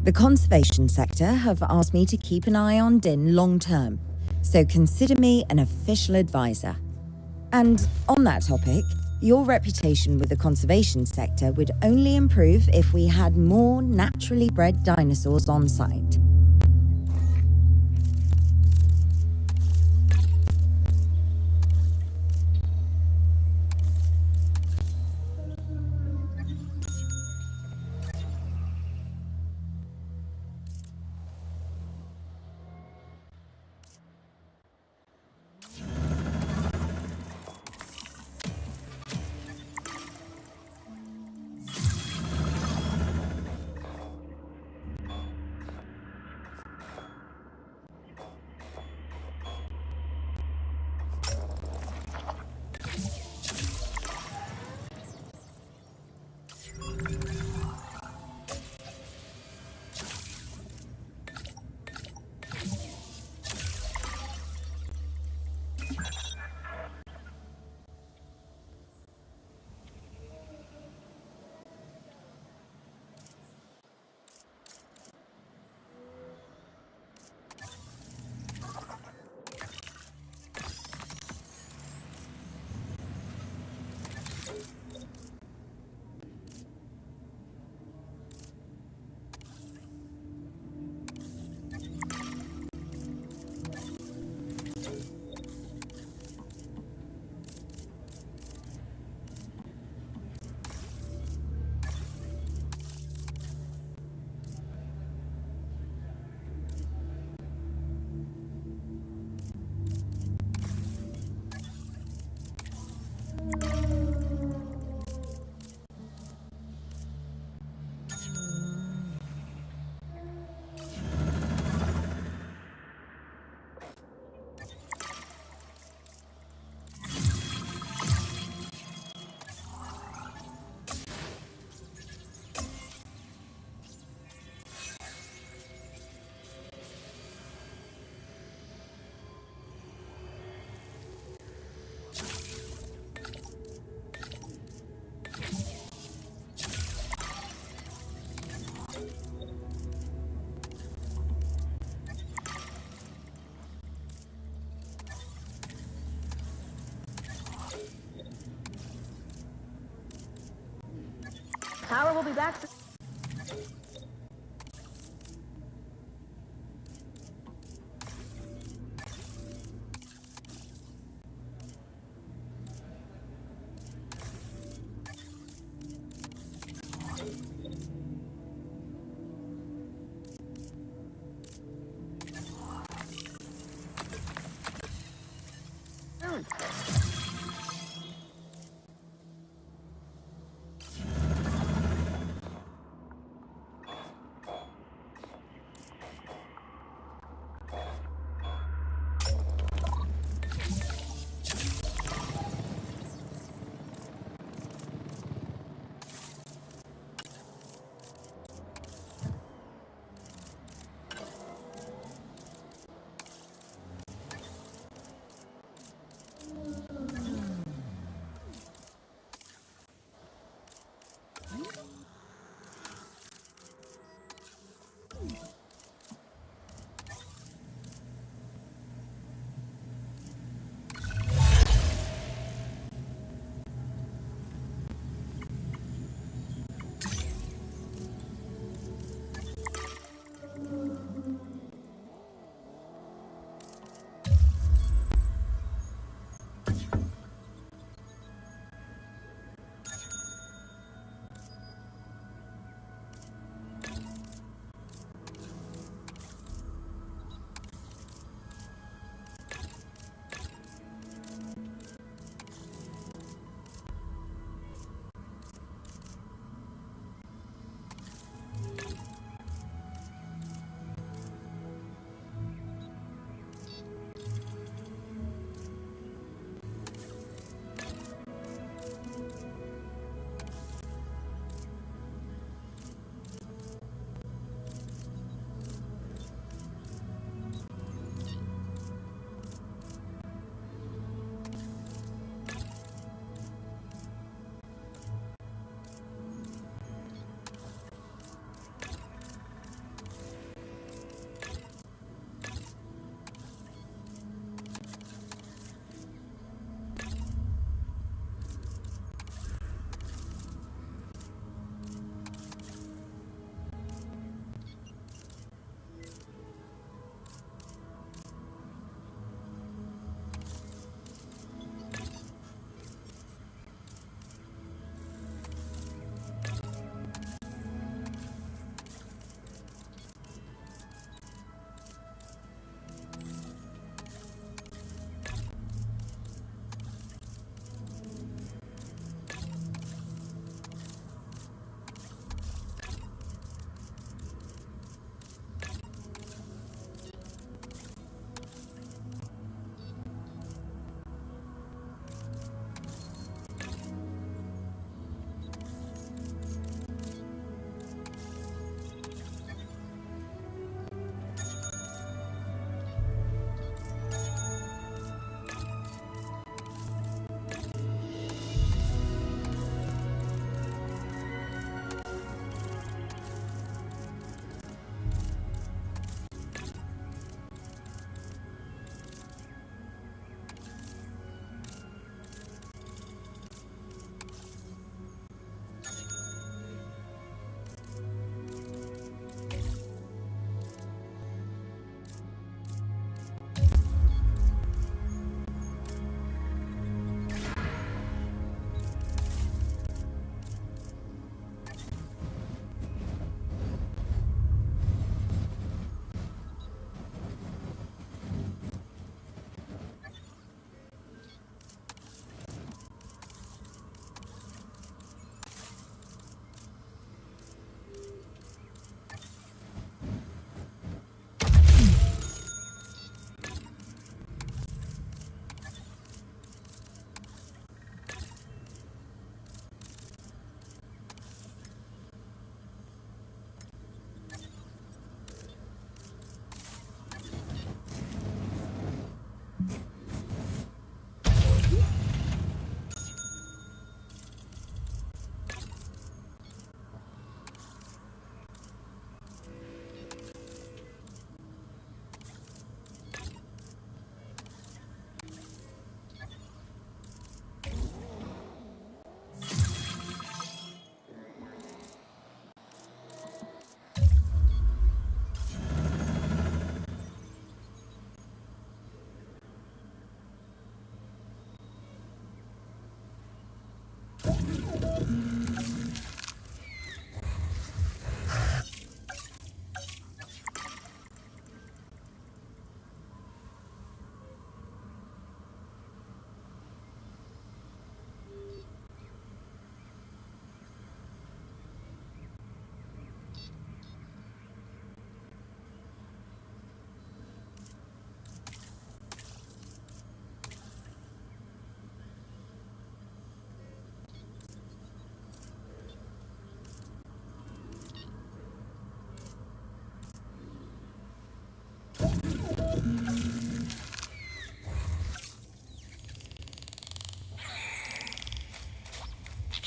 The conservation sector have asked me to keep an eye on DIN long term, so consider me an official advisor. And on that topic, your reputation with the conservation sector would only improve if we had more naturally bred dinosaurs on site. Power will be back soon.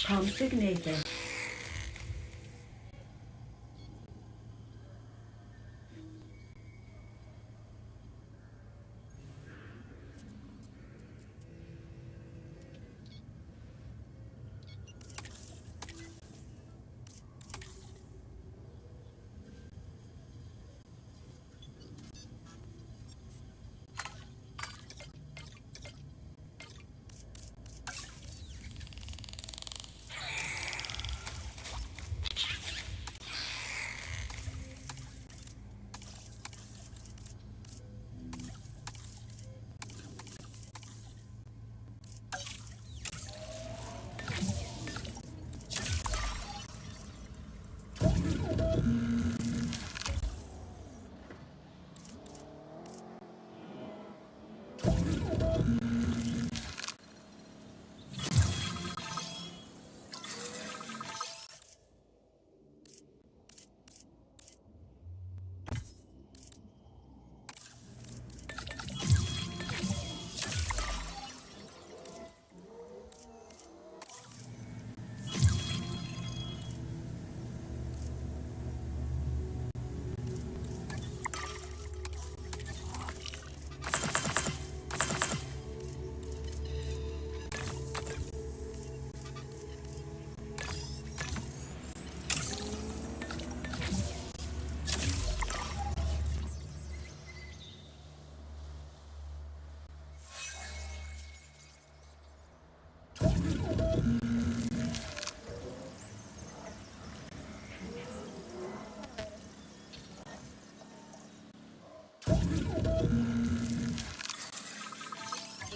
Consignated.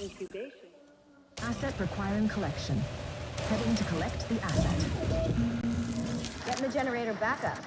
Incubation. Asset requiring collection. Heading to collect the asset. Getting the generator back up.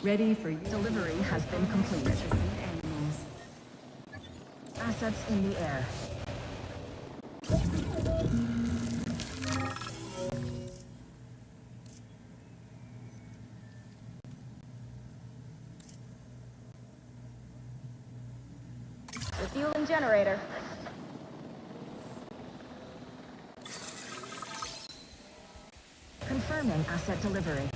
Ready for you. Delivery has been completed. Animals. Assets in the air. Refueling generator. Confirming asset delivery.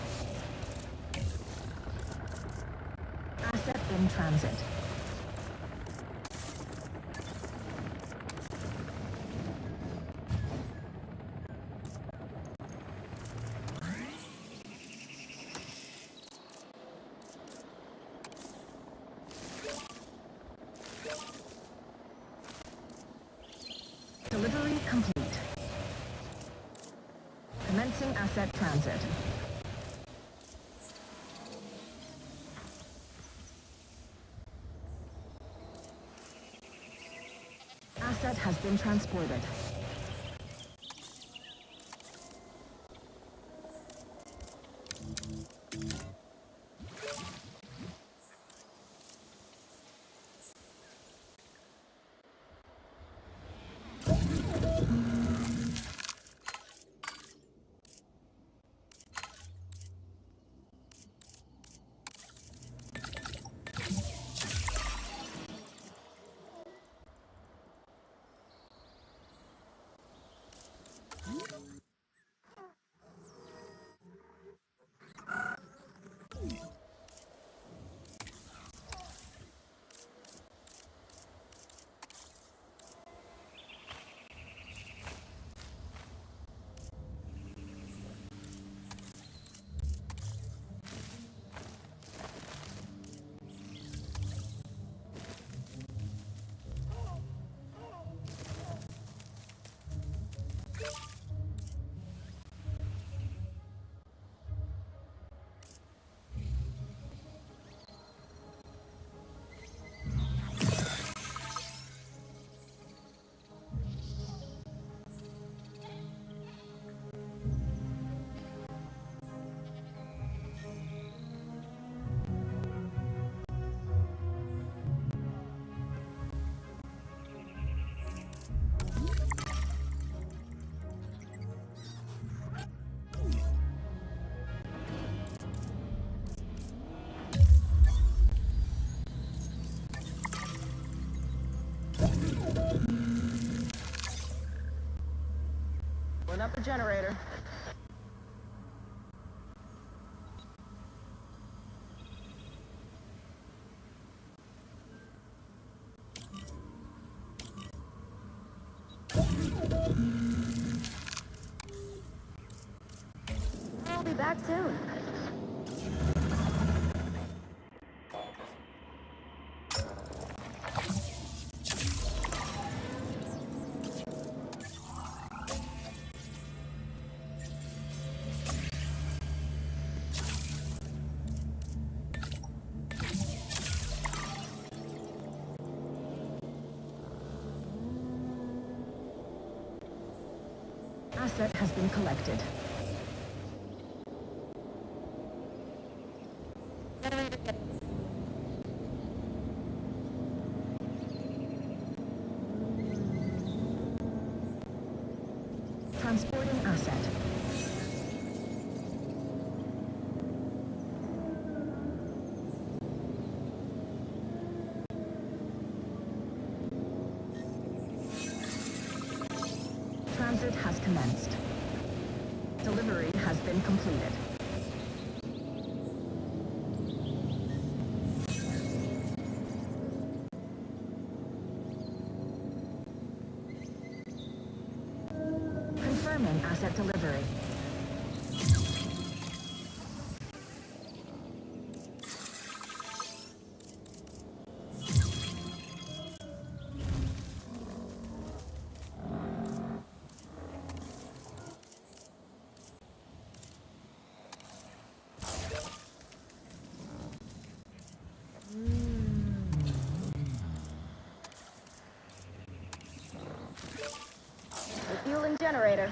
Asset in transit. Delivery complete. Commencing asset transit. Asset has been transported. Pulling up the generator. I'll be back soon. Asset has been collected. Transporting asset. Transit has commenced. Delivery has been completed. Confirming asset delivery. Refueling generator.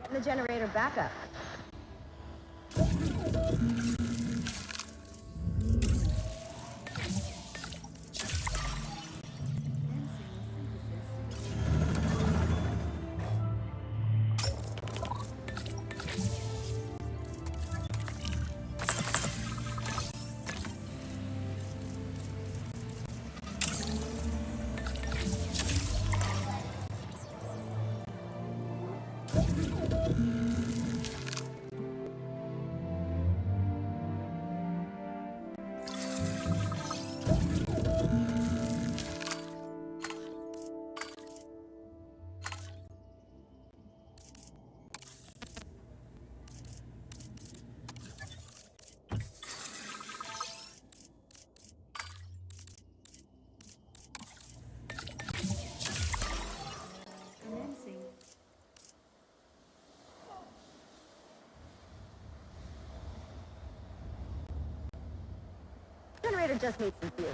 The generator back up. Commencing. Generator just needs some fuel.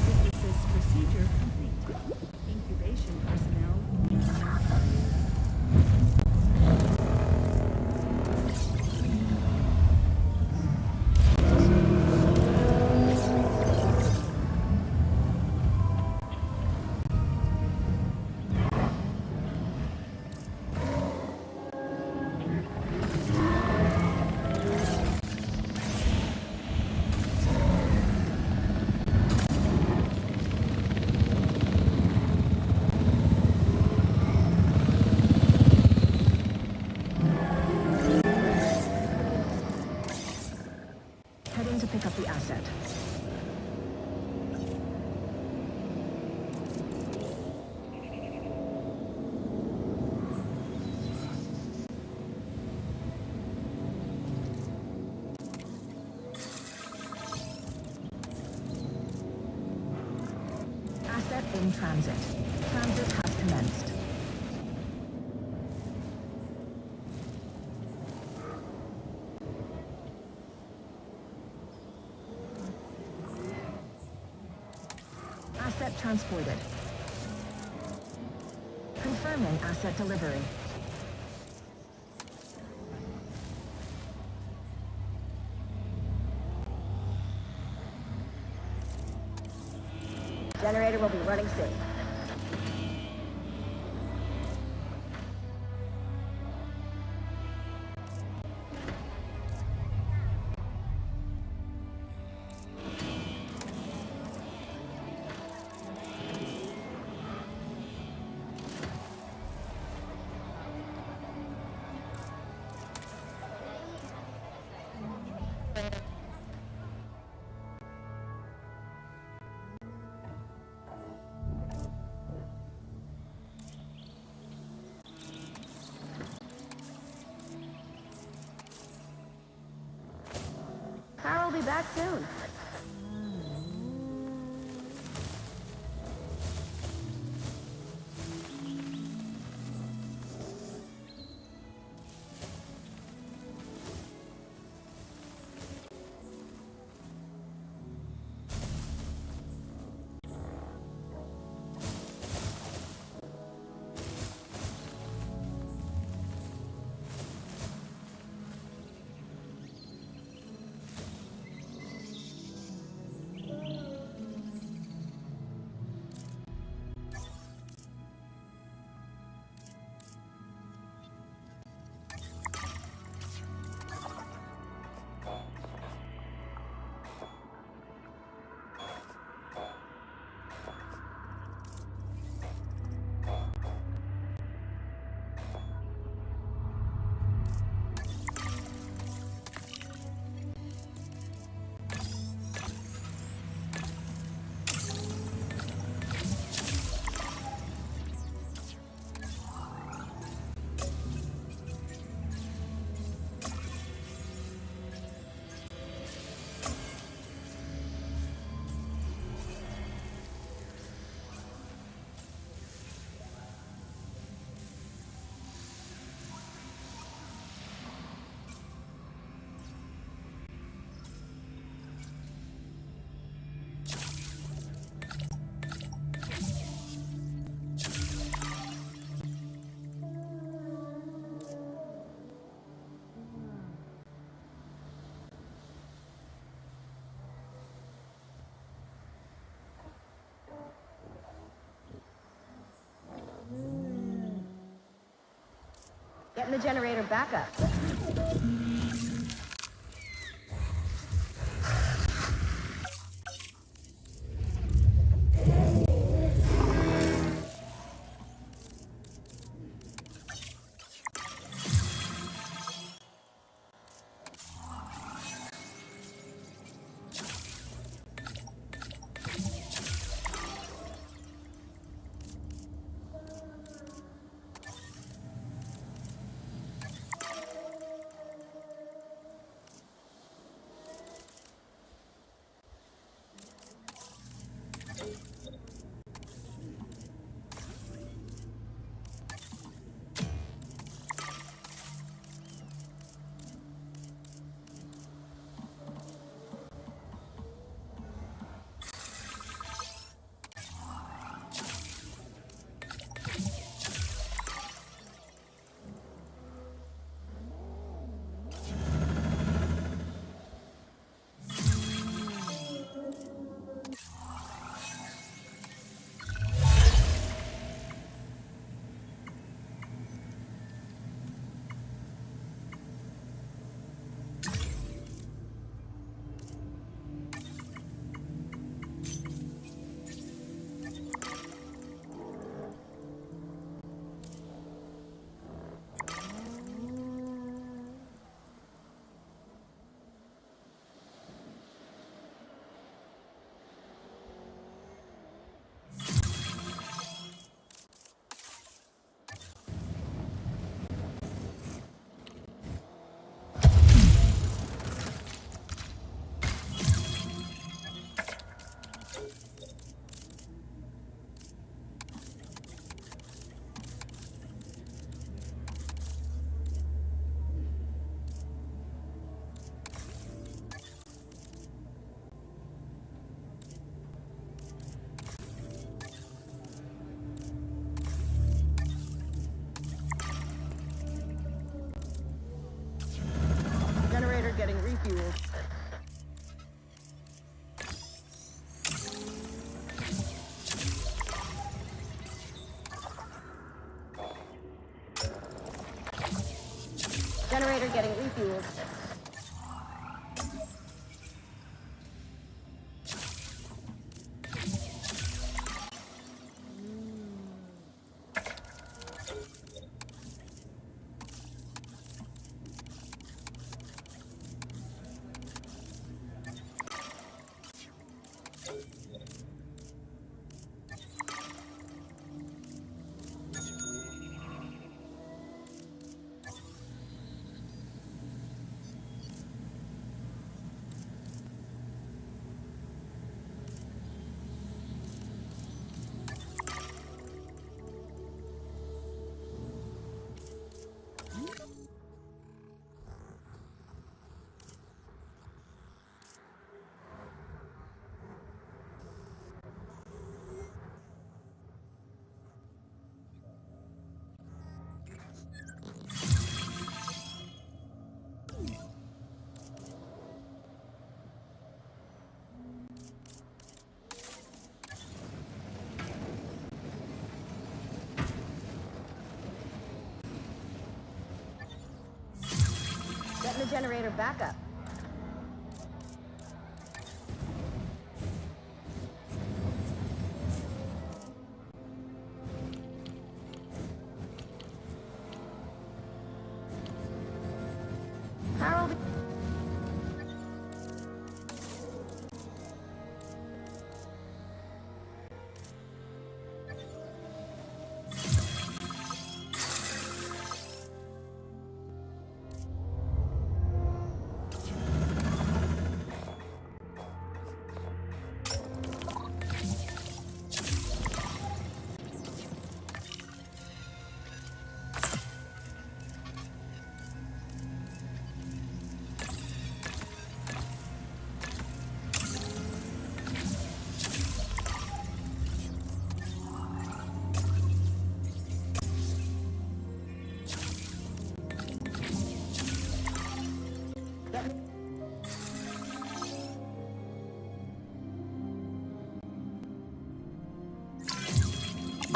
Synthesis procedure complete. Incubation personnel. Heading to pick up the asset. Asset in transit. Transit has commenced. Asset transported. Confirming asset delivery. Generator will be running soon. Power will be back soon. Getting the generator back up. Generator getting refueled. Generator getting refueled. Getting the generator back up. Harold.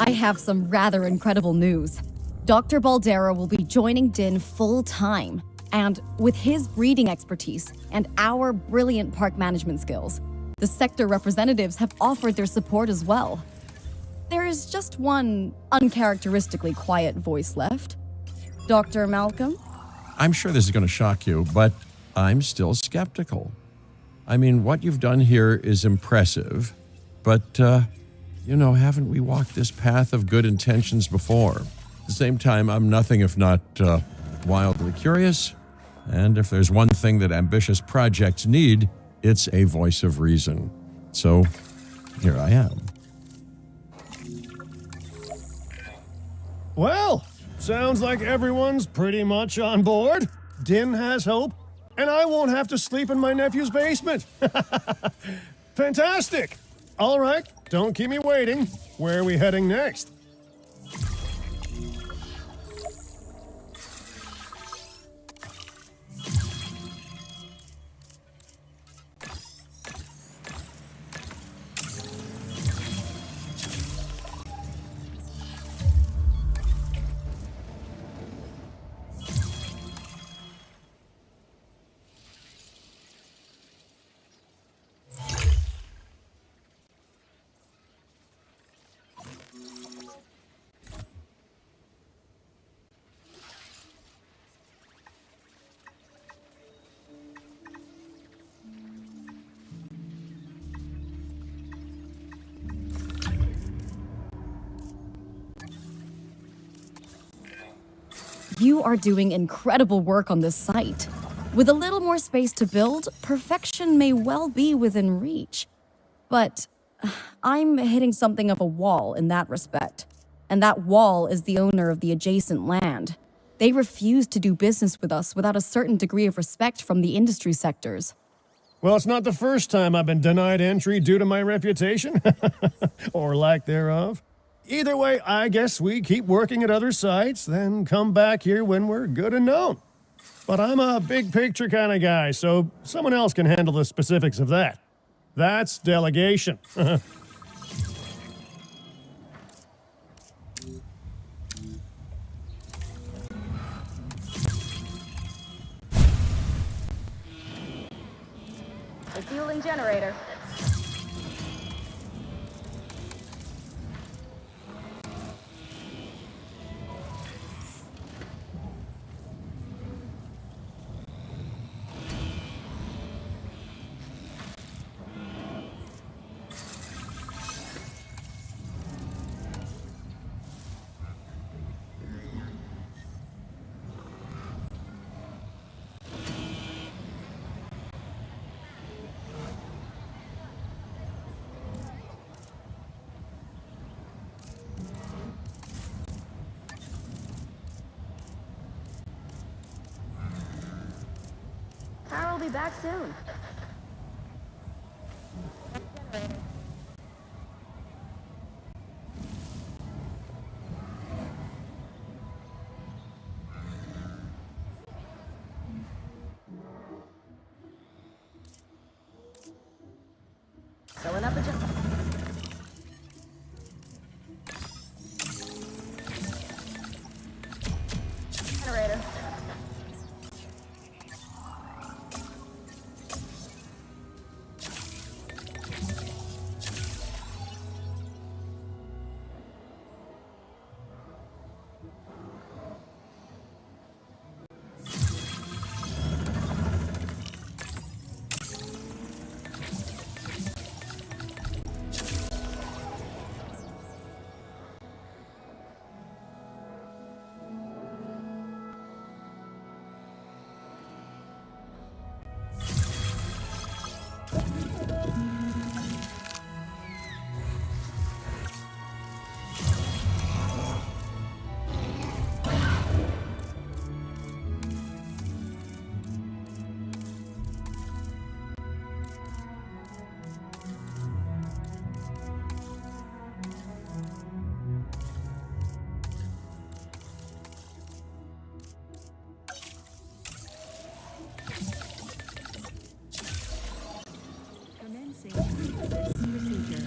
I have some rather incredible news. Dr. Baldera will be joining Din full-time, and with his breeding expertise and our brilliant park management skills, the sector representatives have offered their support as well. There is just one uncharacteristically quiet voice left. Dr. Malcolm? I'm sure this is going to shock you, but I'm still skeptical. I mean, what you've done here is impressive, but, haven't we walked this path of good intentions before? At the same time, I'm nothing if not wildly curious, and if there's one thing that ambitious projects need, it's a voice of reason. So, here I am. Well, sounds like everyone's pretty much on board. Din has hope, and I won't have to sleep in my nephew's basement. Fantastic! All right, don't keep me waiting. Where are we heading next? You are doing incredible work on this site. With a little more space to build, perfection may well be within reach. But I'm hitting something of a wall in that respect. And that wall is the owner of the adjacent land. They refuse to do business with us without a certain degree of respect from the industry sectors. Well, it's not the first time I've been denied entry due to my reputation. Or lack thereof. Either way, I guess we keep working at other sites, then come back here when we're good and known. But I'm a big picture kind of guy, so someone else can handle the specifics of that. That's delegation. Refueling generator. Power will be back soon. Filling up a generator. Commencing access procedure.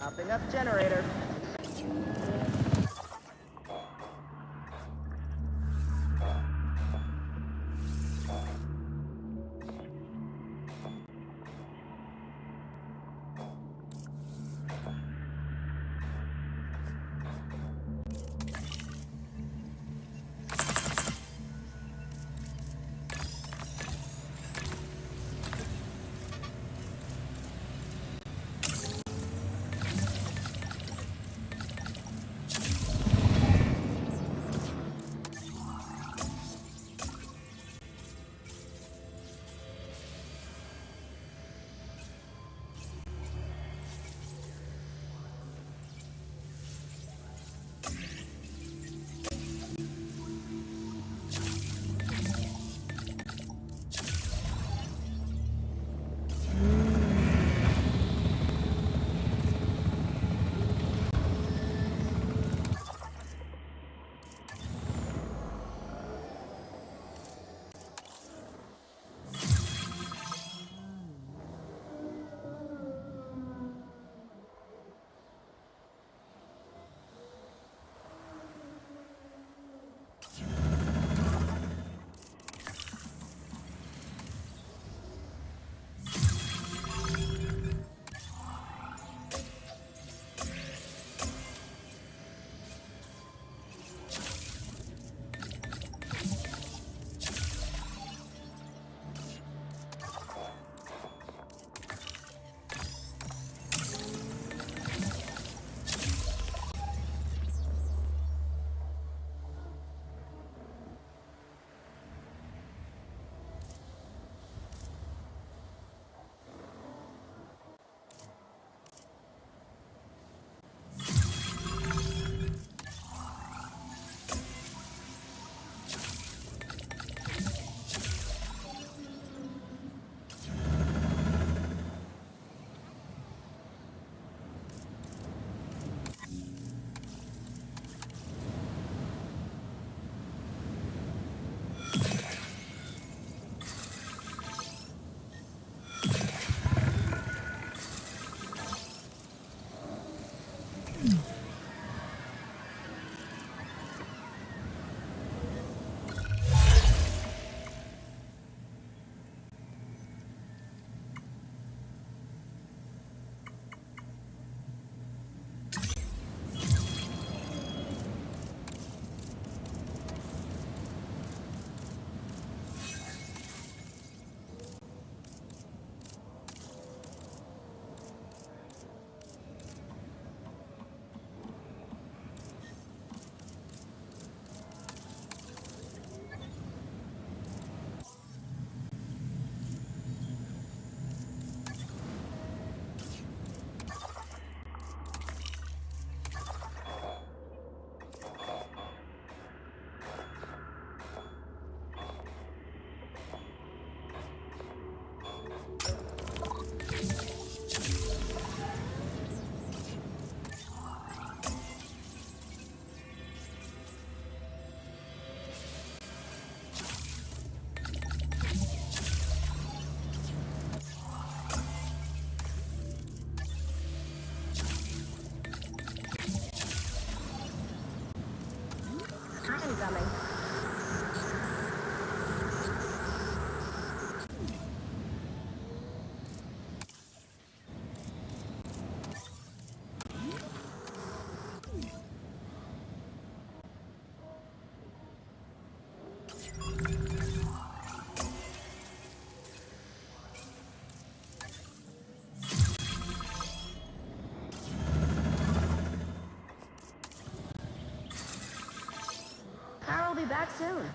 Popping up generator. Incoming. Power will be back soon.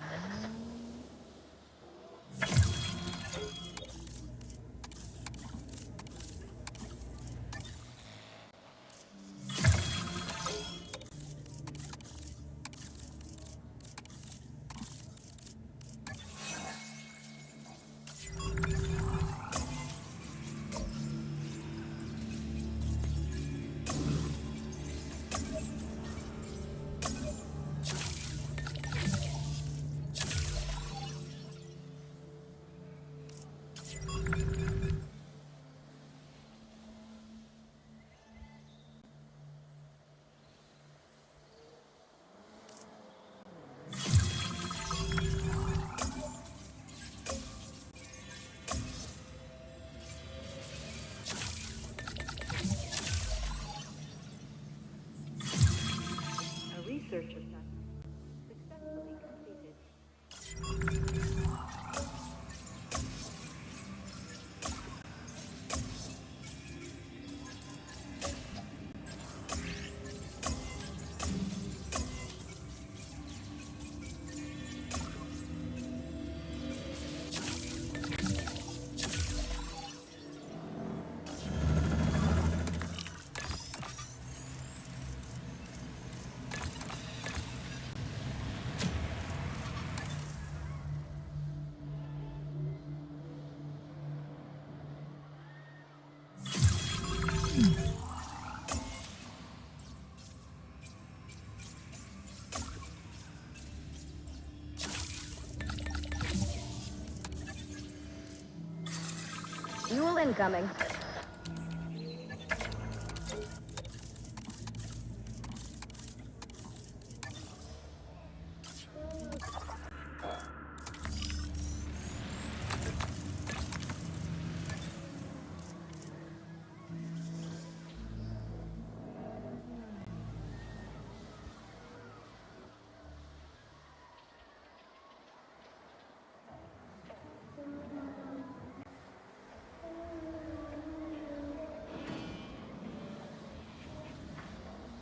Incoming.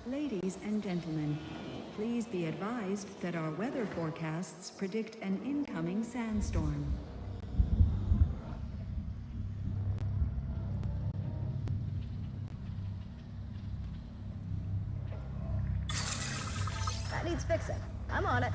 Ladies and gentlemen, please be advised that our weather forecasts predict an incoming sandstorm. That needs fixing. I'm on it.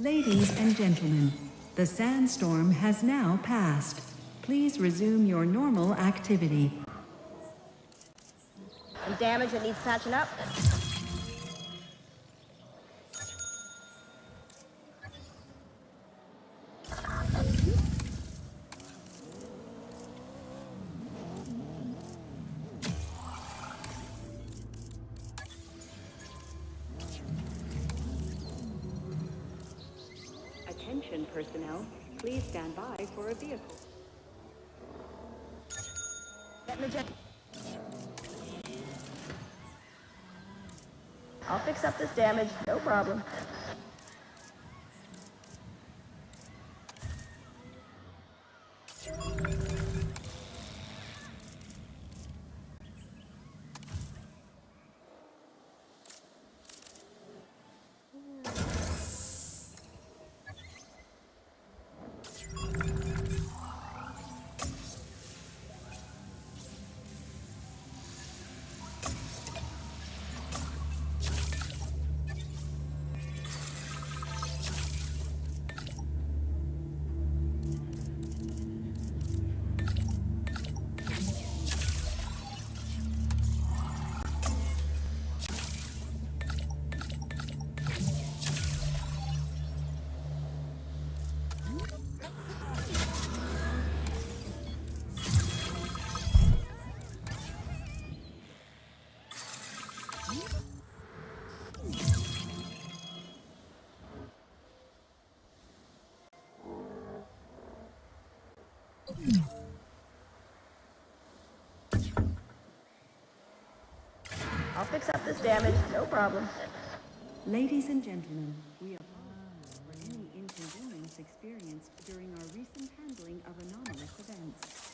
Ladies and gentlemen, the sandstorm has now passed. Please resume your normal activity. Some damage that needs patching up. Attention personnel, please stand by for a vehicle. Get me I'll fix up this damage, no problem. I'll fix up this damage, no problem. Ladies and gentlemen, we apologize for any inconvenience experienced during our recent handling of anomalous events.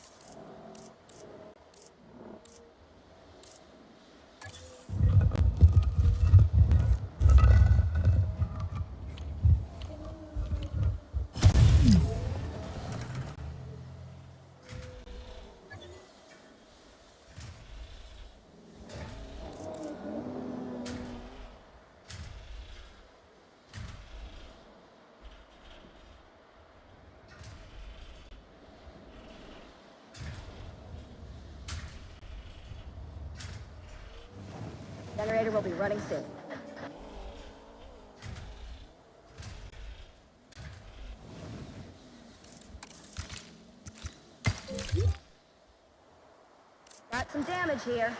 generator will be running soon. Got some damage here.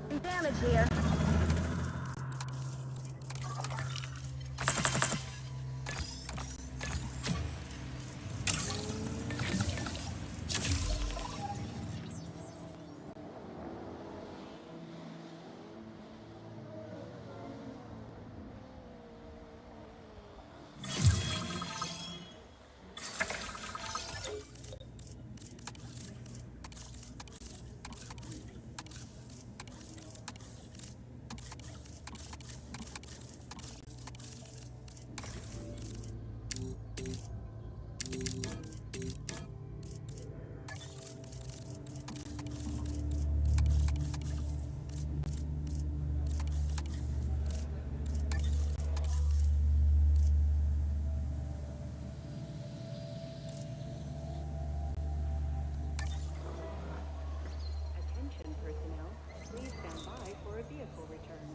Some damage here. Attention personnel, please stand by for a vehicle return.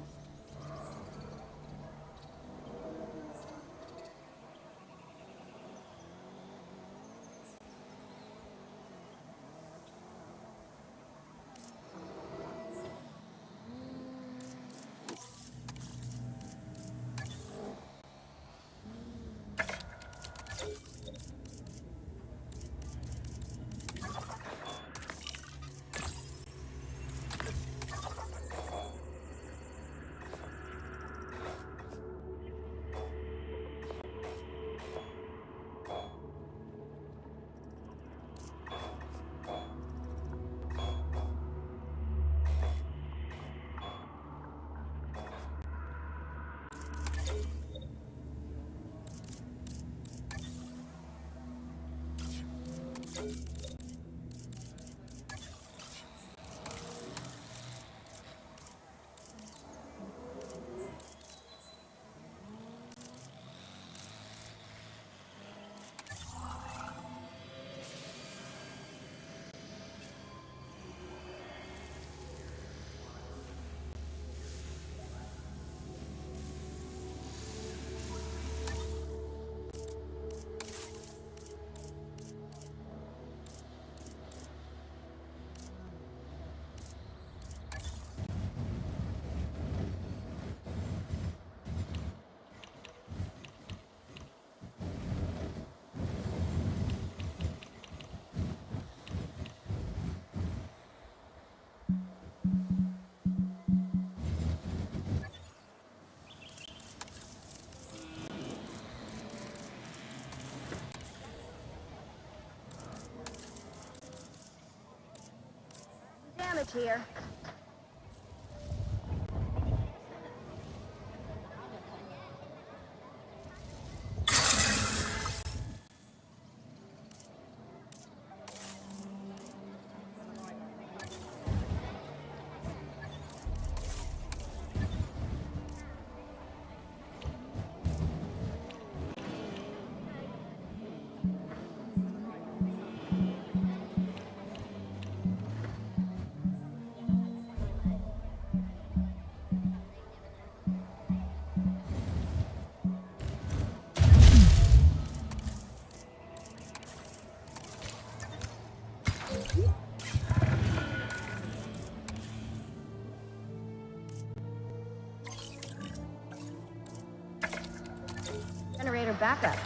switch here. Generator backup.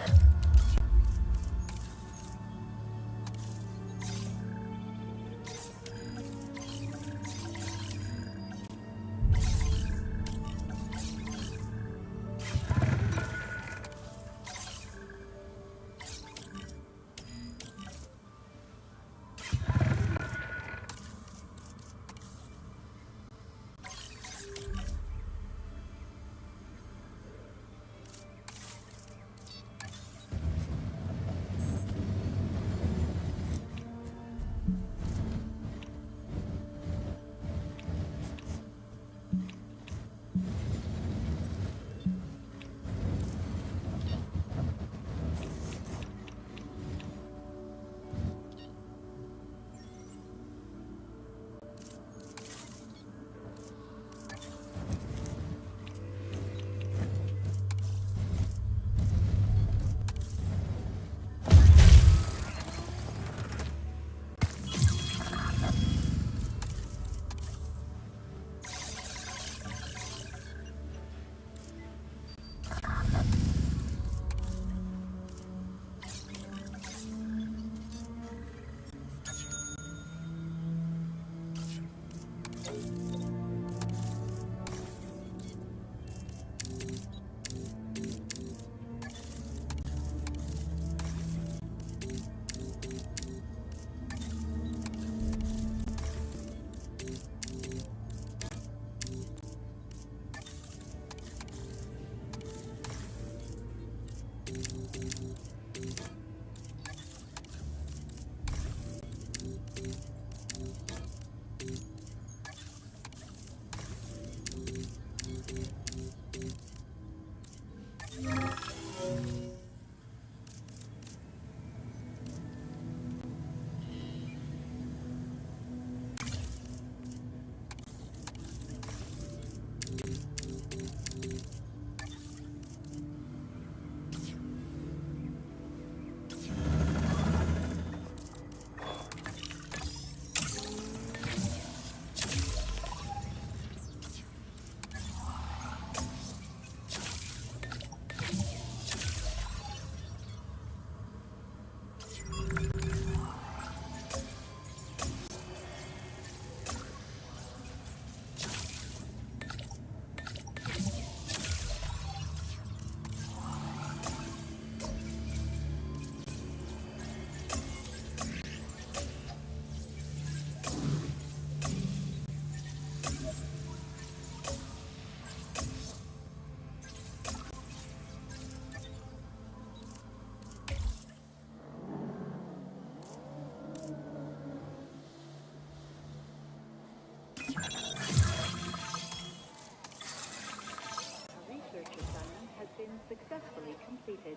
Successfully completed.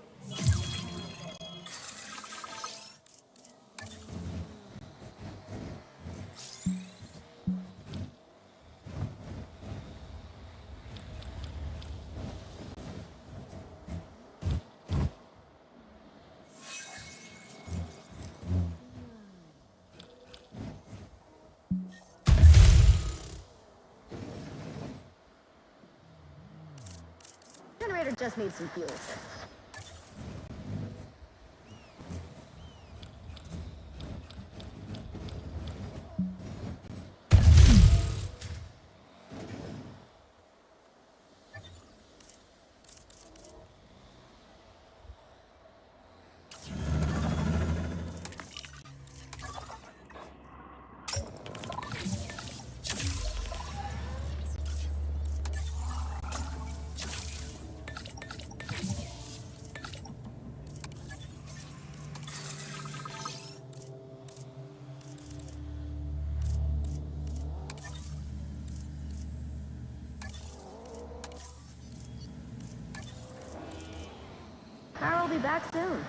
Generator just needs some fuel. Power will be back soon.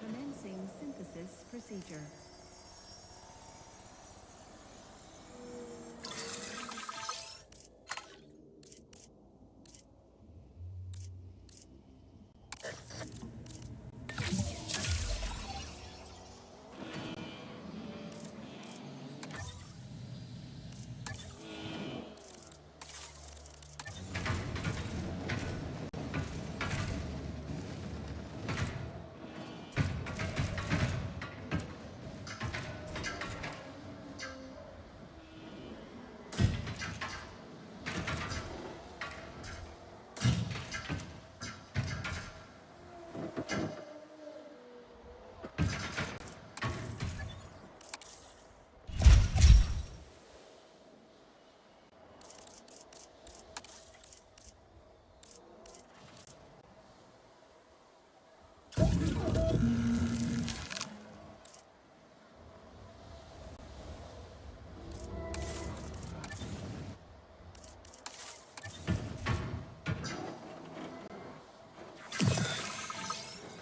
Commencing synthesis procedure.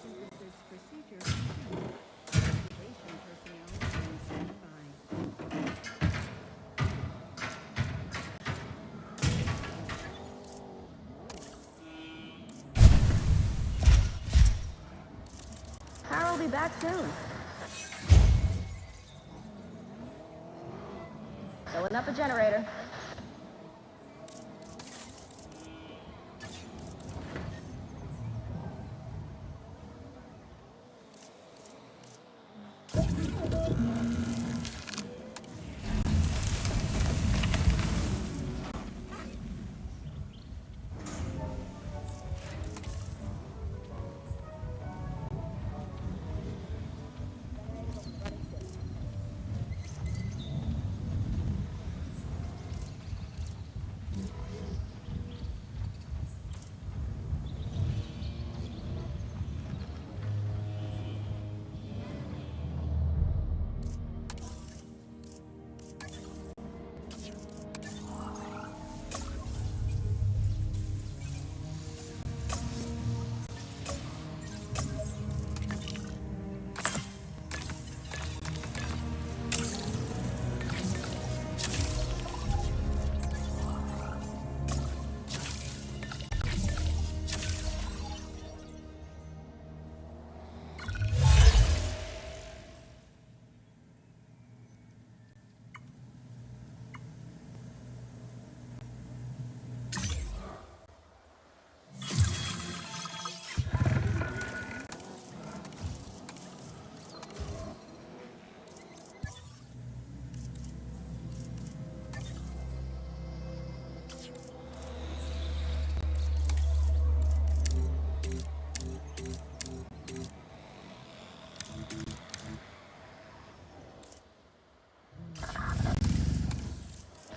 Synthesis procedure complete. Activation personnel on standby. Power will be back soon. Filling up a generator.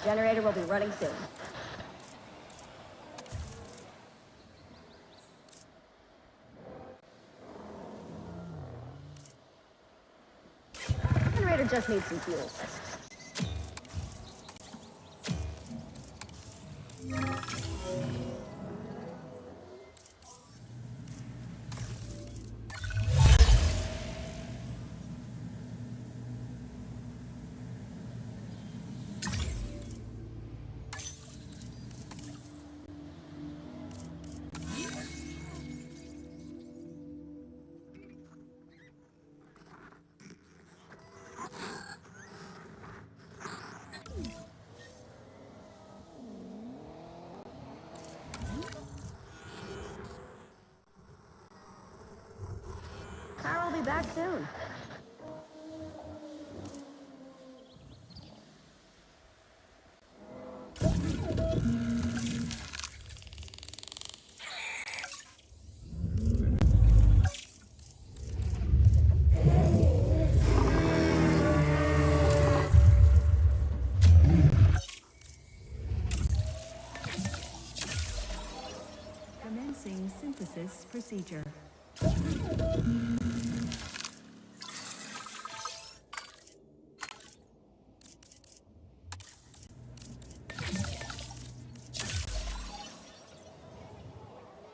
Generator will be running soon. Generator just needs some fuel. Power will be back soon. procedure.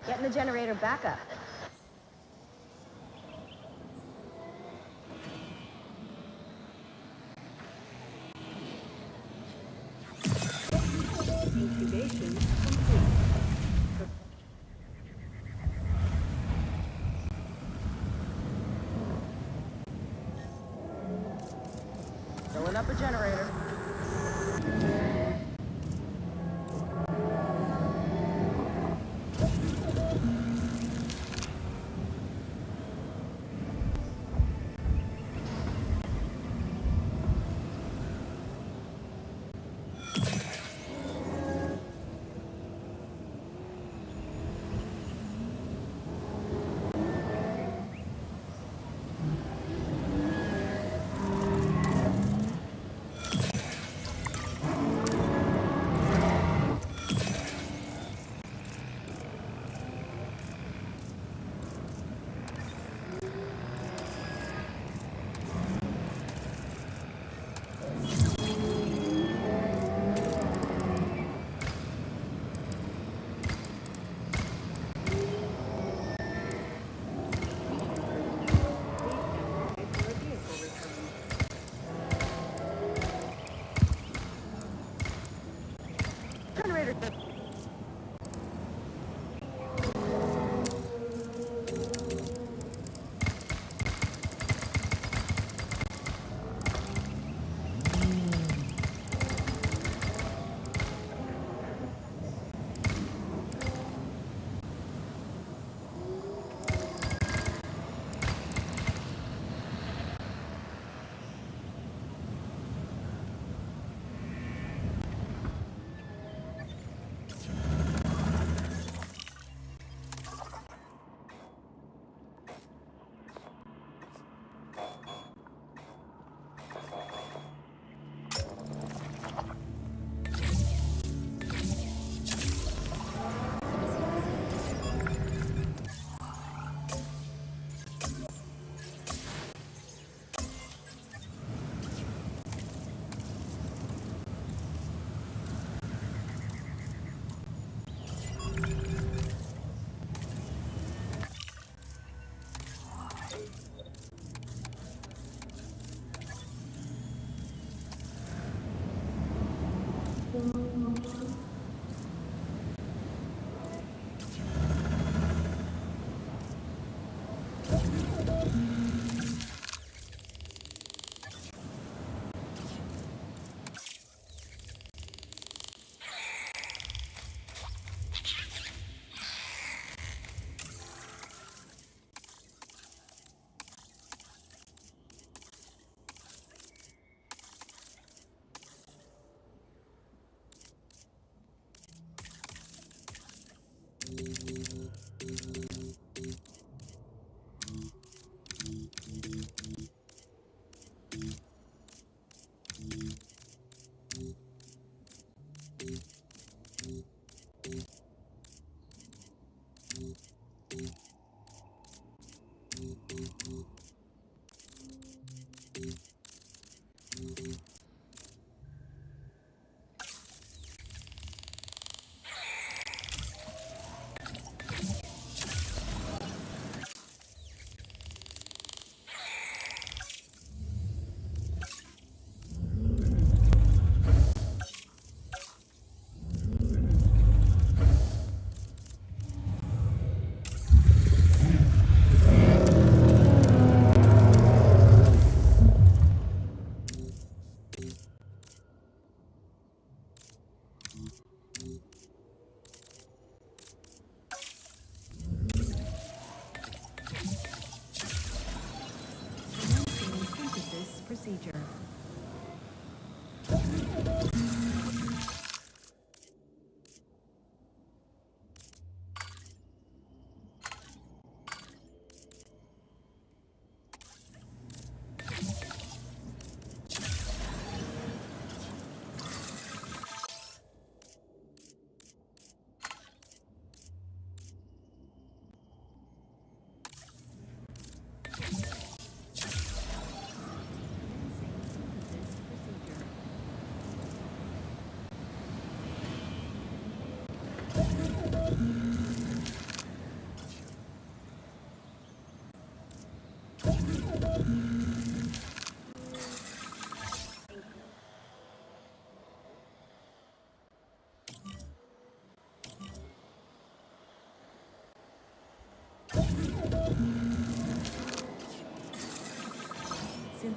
Getting the generator back up. Incubation complete. Filling up a generator. Generator.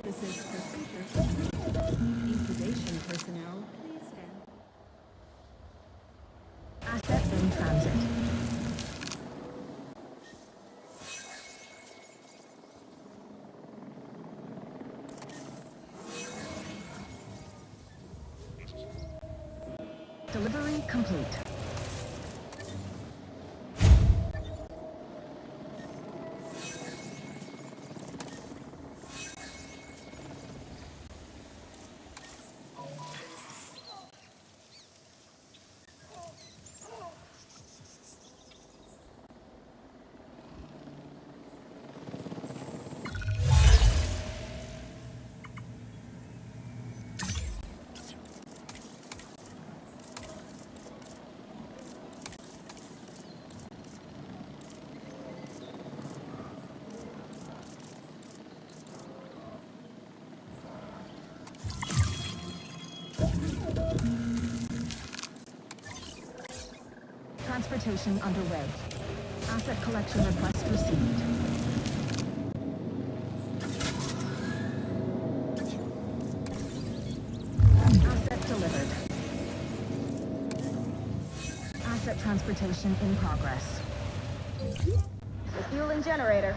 purposes procedure. Incubation personnel, please stand. Asset in transit. Delivery complete. Transportation underway. Asset collection request received. Asset delivered. Asset transportation in progress. Refueling generator.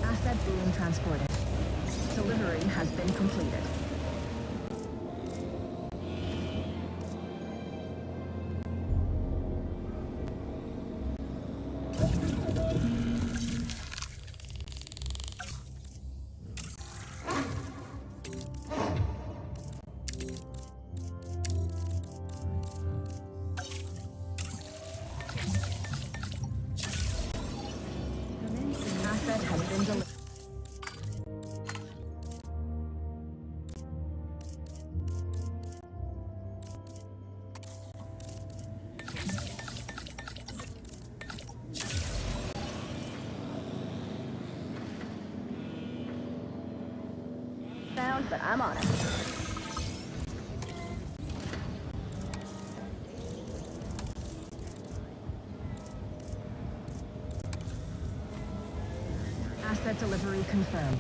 Asset being transported. Delivery has been completed. Asset has been delivered. Found, but I'm on it. Asset delivery confirmed.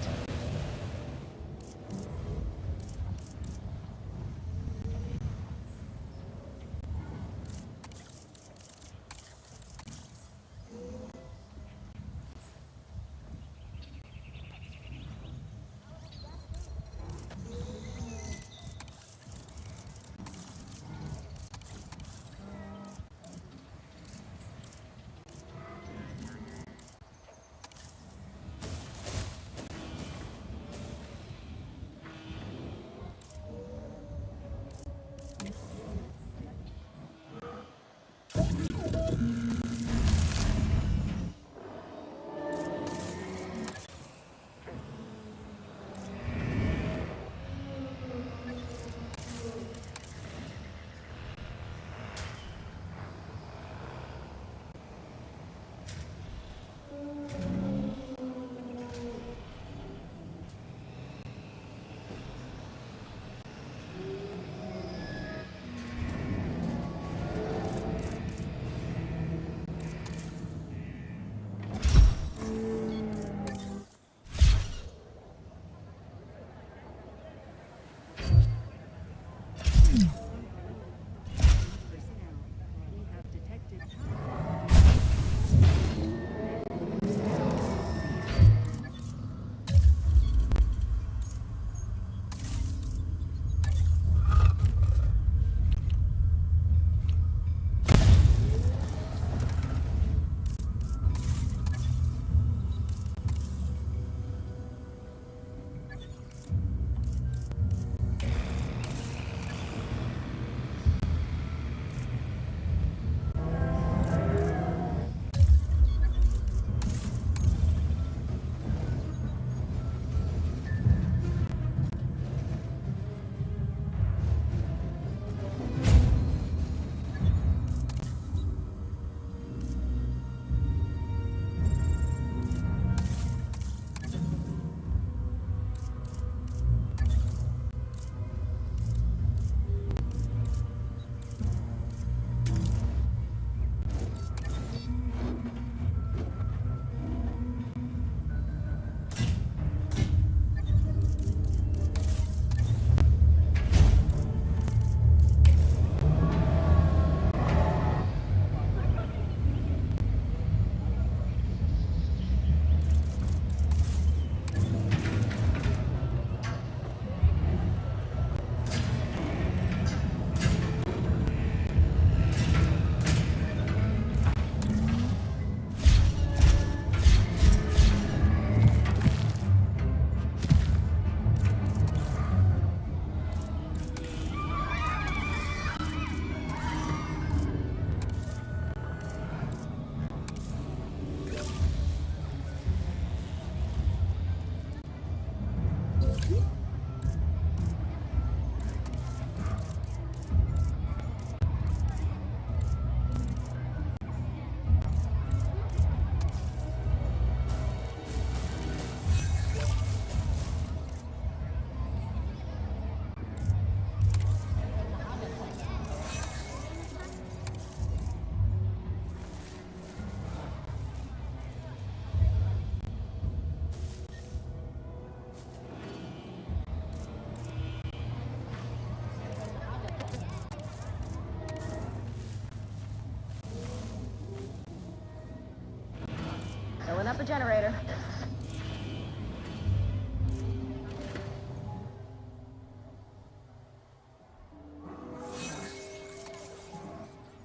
Filling up a generator.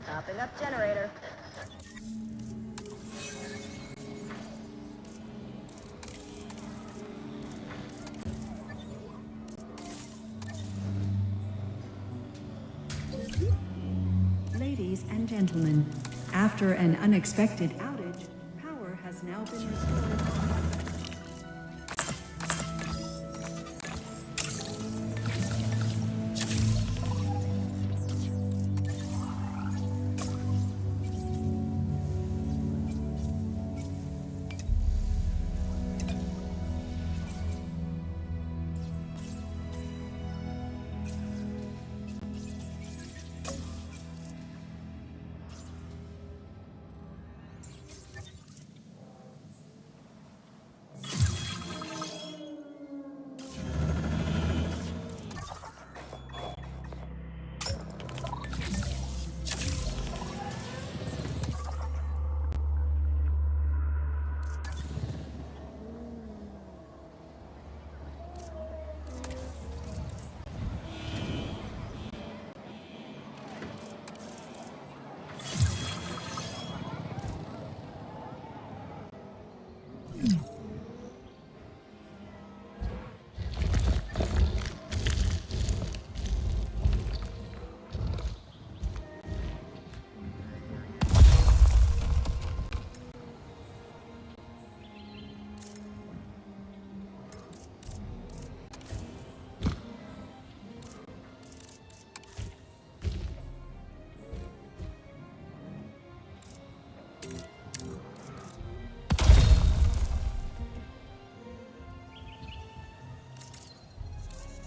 Topping up generator. Ladies and gentlemen, after an unexpected outage, power has now been restored.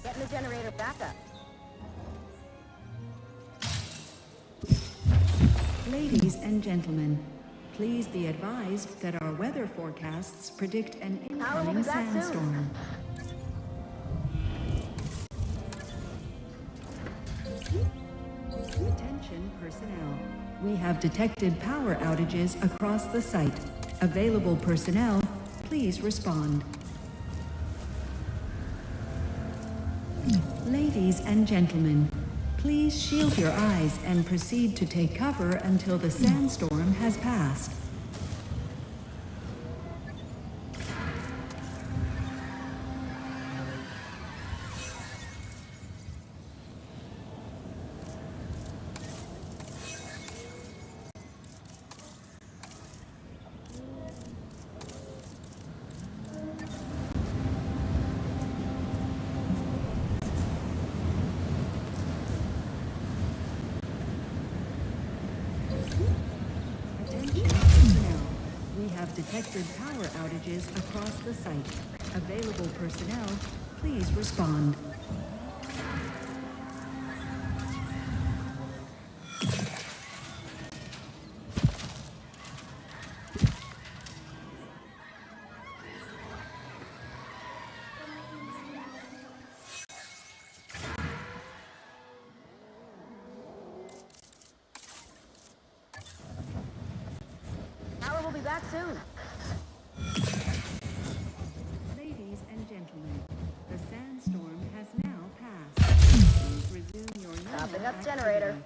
Getting the generator back up. Ladies and gentlemen, please be advised that our weather forecasts predict an incoming sandstorm. Attention personnel. We have detected power outages across the site. Available personnel, please respond. Ladies and gentlemen, please shield your eyes and proceed to take cover until the sandstorm has passed. Detected power outages across the site. Available personnel, please respond. Power will be back soon. Ladies and gentlemen, the sandstorm has now passed. Please resume your normal Topping up activity. generator.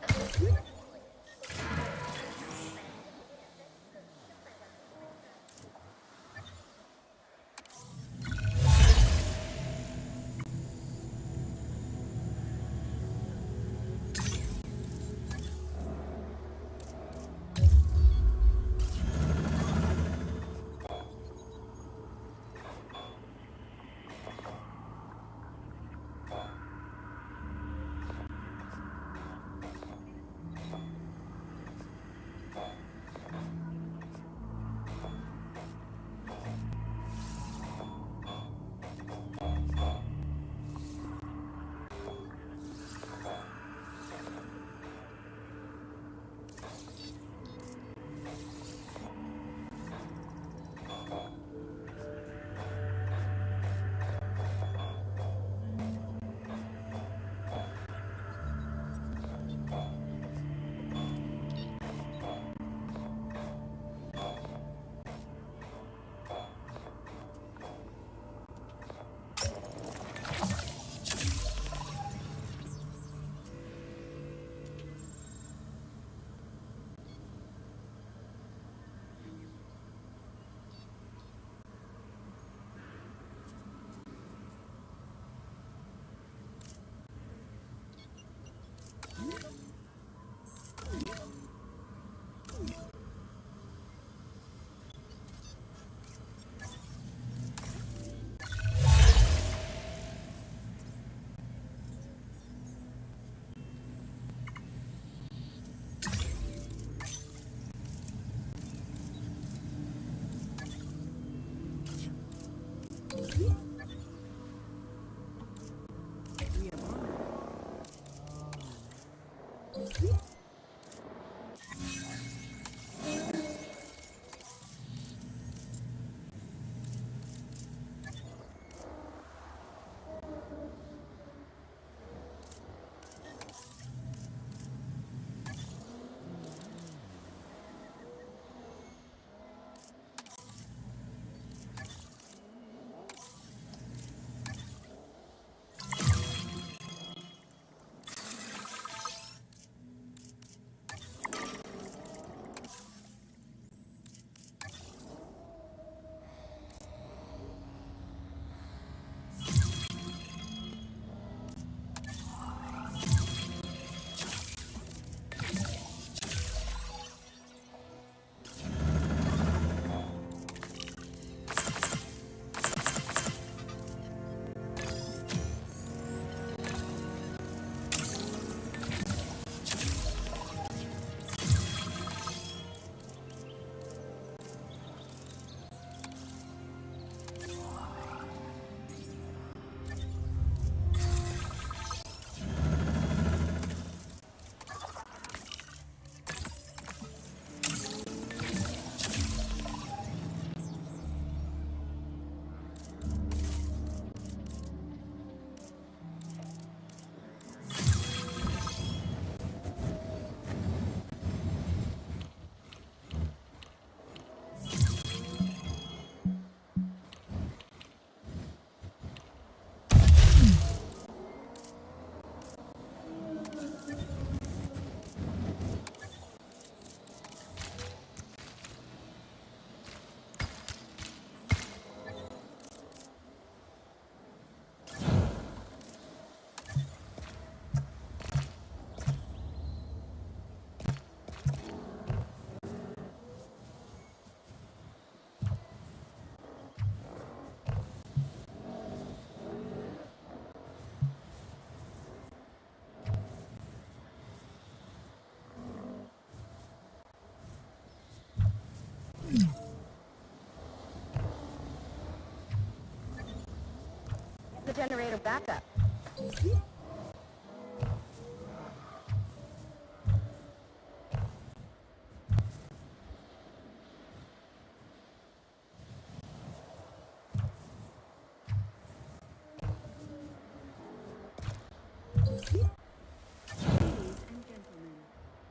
The generator backup.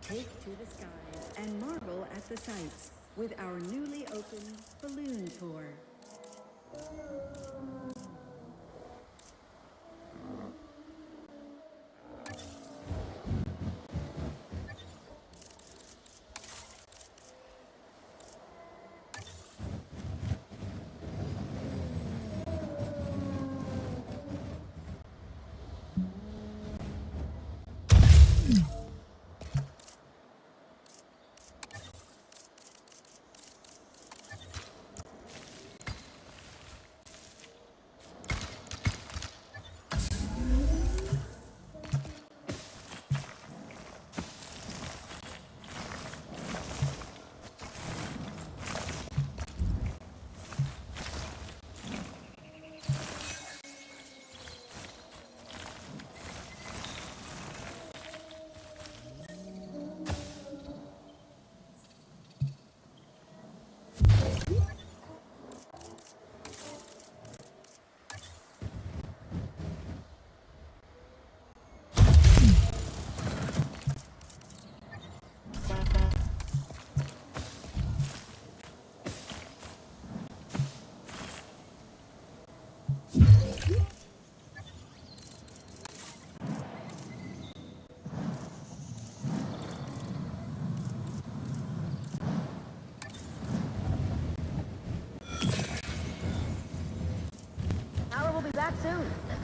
Take to the skies and marvel at the sights with our newly opened balloon tour. Power will be back soon.